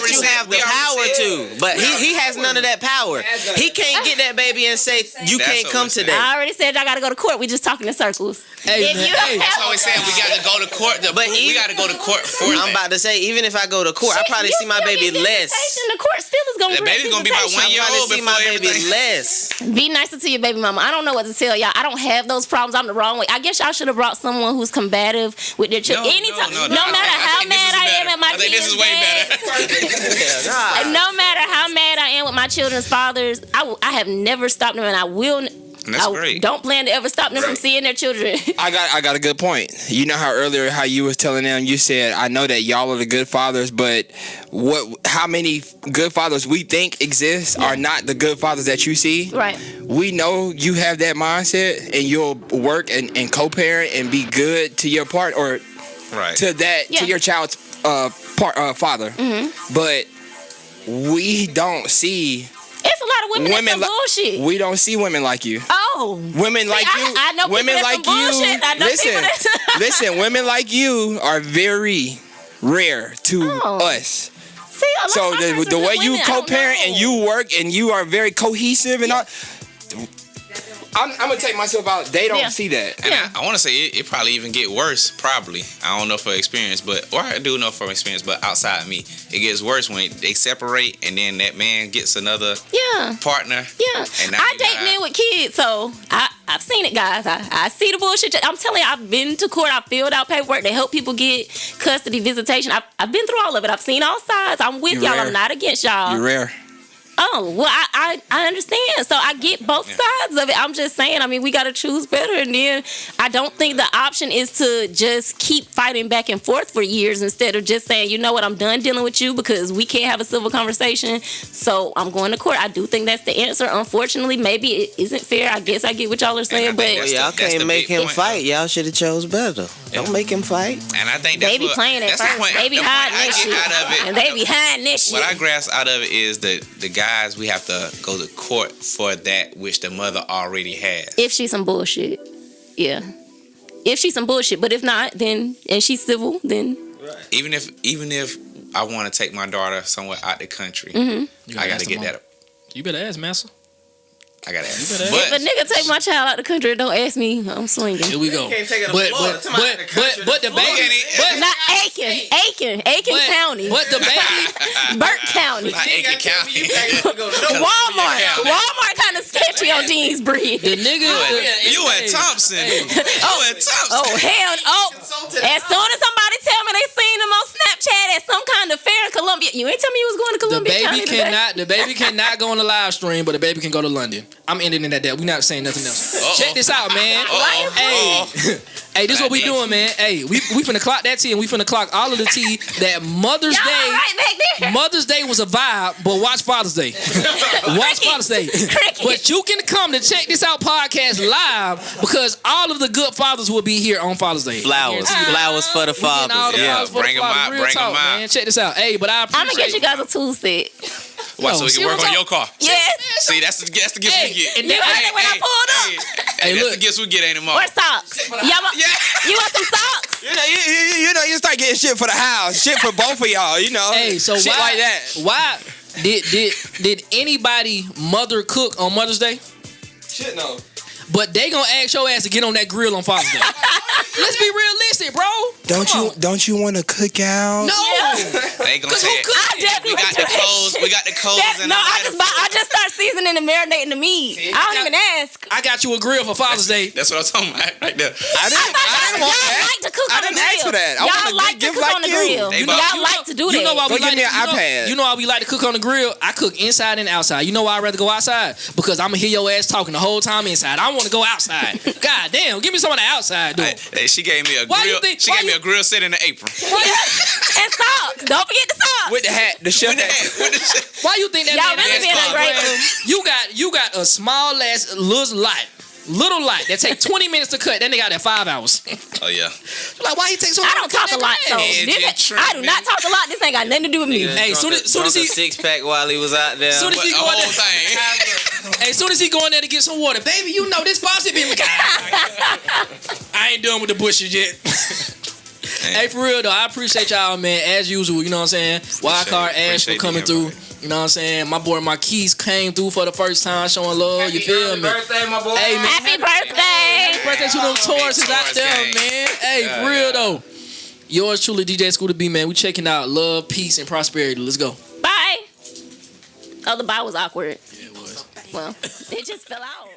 A: you have the power to. But he has none of that power. He can't get that baby and say, you can't come today.
B: I already said I got to go to court. We just talking in circles.
C: Hey, that's always saying we got to go to court. We got to go to court for that.
A: I'm about to say, even if I go to court, I probably see my baby less.
B: The court still is going to
C: be. The baby's going to be about 1 year old before
A: my baby less.
B: Be nicer to your baby mama. I don't know what to tell y'all. I don't have those problems. I'm the wrong way. I guess y'all should have brought someone who's combative with their children. No matter how mad I am at my kids'
C: this is way better.
B: No matter how mad I am with my children's fathers, I have never stopped them, and I will.
C: That's great.
B: Don't plan to ever stop them from seeing their children.
E: I got a good point. You know how earlier how you was telling them, you said, I know that y'all are the good fathers, but how many good fathers we think exist are not the good fathers that you see.
B: Right.
E: We know you have that mindset and you'll work and co-parent and be good to your part or to your child's father. Mm-hmm. But we don't see
B: It's a lot of women that's some bullshit.
E: We don't see women like you.
B: Oh,
E: women like you.
B: I know
E: women
B: people
E: like
B: that's some
E: you.
B: bullshit. I know
E: Listen, listen. Women like you are very rare to us.
B: See,
E: So the way you co-parent and you work and you are very cohesive and all. I'm gonna take myself out. They don't see that.
C: And I want to say it probably even get worse. Probably, I don't know for experience, or I do know from experience. But outside me, it gets worse when they separate, and then that man gets another partner.
B: Yeah,
C: and
B: I date men with kids, so I've seen it, guys. I see the bullshit. I'm telling you, I've been to court. I filled out paperwork to help people get custody, visitation. I've been through all of it. I've seen all sides. I'm with y'all. I'm not against y'all.
E: You're rare.
B: Oh, well, I understand. So I get both sides of it. I'm just saying, I mean, we got to choose better. And then I don't think the option is to just keep fighting back and forth for years instead of just saying, you know what, I'm done dealing with you because we can't have a civil conversation. So I'm going to court. I do think that's the answer. Unfortunately, maybe it isn't fair. I guess I get what y'all are saying. But
A: y'all can't make him fight. Y'all should have chose better. Don't make him fight.
C: And I think that's
B: they be playing at first. They be hiding that shit. And they be hiding this shit.
C: What I grasp out of it is the guys, we have to go to court for that which the mother already has.
B: If she's some bullshit. Yeah. If she's some bullshit. But if not, then, and she's civil, then.
C: Right. Even if I want to take my daughter somewhere out the country, I got to get that.
D: You better ask, Massa.
C: I gotta ask.
B: If a nigga take my child out the country, don't ask me. I'm swinging.
D: Here we go.
A: You can't take it to Florida.
D: But the baby,
B: not Aiken County.
D: But the baby,
B: Burke County.
C: Not Aiken County.
B: Walmart kind of sketchy on Dean's Bridge.
D: The nigga,
C: you at Thompson.
B: Oh hell! As soon as somebody tell me they seen him on Snapchat at some kind of fair in Columbia, you ain't tell me you was going to Columbia County today.
D: The baby cannot go on the live stream, but the baby can go to London. I'm ending it at that. We're not saying nothing else. Check this out, man. Hey, this is what we doing, man. Hey, we finna clock that tea, and we finna clock all of the tea that Mother's Day.
B: Right back there.
D: Mother's Day was a vibe, but watch Father's Day. Watch Father's Day. But you can come to Check This Out podcast live because all of the good fathers will be here on Father's Day.
A: Flowers for the fathers.
C: Yeah, bring them out. Bring them out.
D: Man. Check this out. Hey, but I appreciate.
B: I'm gonna get you guys a tool set.
C: What, so we can work on your car?
B: Yes.
C: See, that's the gift we get.
B: And then when I pulled up.
C: Hey, that's the gifts we get, ain't it, Mom?
B: Or socks. You want some socks?
E: You start getting shit for the house, shit for both of y'all.
D: Hey, so
E: shit like that.
D: Why did anybody mother cook on Mother's Day?
E: Shit no.
D: But they gonna ask your ass to get on that grill on Father's Day. Let's be realistic, bro.
E: Don't you want to cook out?
D: No.
C: They gonna say we got the clothes. We got the clothes.
B: I just start seasoning and marinating the meat. See, I don't even ask.
D: I got you a grill for Father's Day.
C: That's what I'm talking about right there.
E: I didn't
B: like to cook on the grill.
E: Ask for that.
B: Y'all like to cook on the grill. Y'all like to do that.
D: You know why we like
E: give me an iPad.
D: You know why we like to cook on the grill? I cook inside and outside. You know why I'd rather go outside? Because I'm gonna hear your ass talking the whole time inside. I want to go outside. God damn, give me some of the outside dude.
C: Hey, she gave me a grill. She gave me a grill set and an apron.
B: And socks. Don't forget the socks.
E: With the hat, the chef hat.
D: Why you think that?
B: Y'all really being ungrateful.
D: You got a small ass little light that take 20 minutes to cut. Then they got that 5 hours.
C: Oh yeah.
D: Like why he take so long?
B: I don't talk a lot, so I do not talk a lot. This ain't got nothing to do with me.
D: Hey, soon as he
A: 6-pack while he was out there.
D: Soon as he go in there, hey, soon as he go in there to get some water, baby, you know this faucet been like, I ain't done with the bushes yet. Hey, for real though, I appreciate y'all, man. As usual, you know what I'm saying. Wildcard Ash for coming through. You know what I'm saying? My boy Marquise came through for the first time, showing love. You feel me?
E: Happy birthday, my boy.
D: Hey, man.
B: Happy birthday.
D: Happy birthday to them Tauruses out there, man. Hey, for real though. Yours truly, DJ Scooter B, man. We checking out love, peace, and prosperity. Let's go.
B: Bye. Oh, the bye was awkward.
D: Yeah, it was.
B: Well, it just fell out.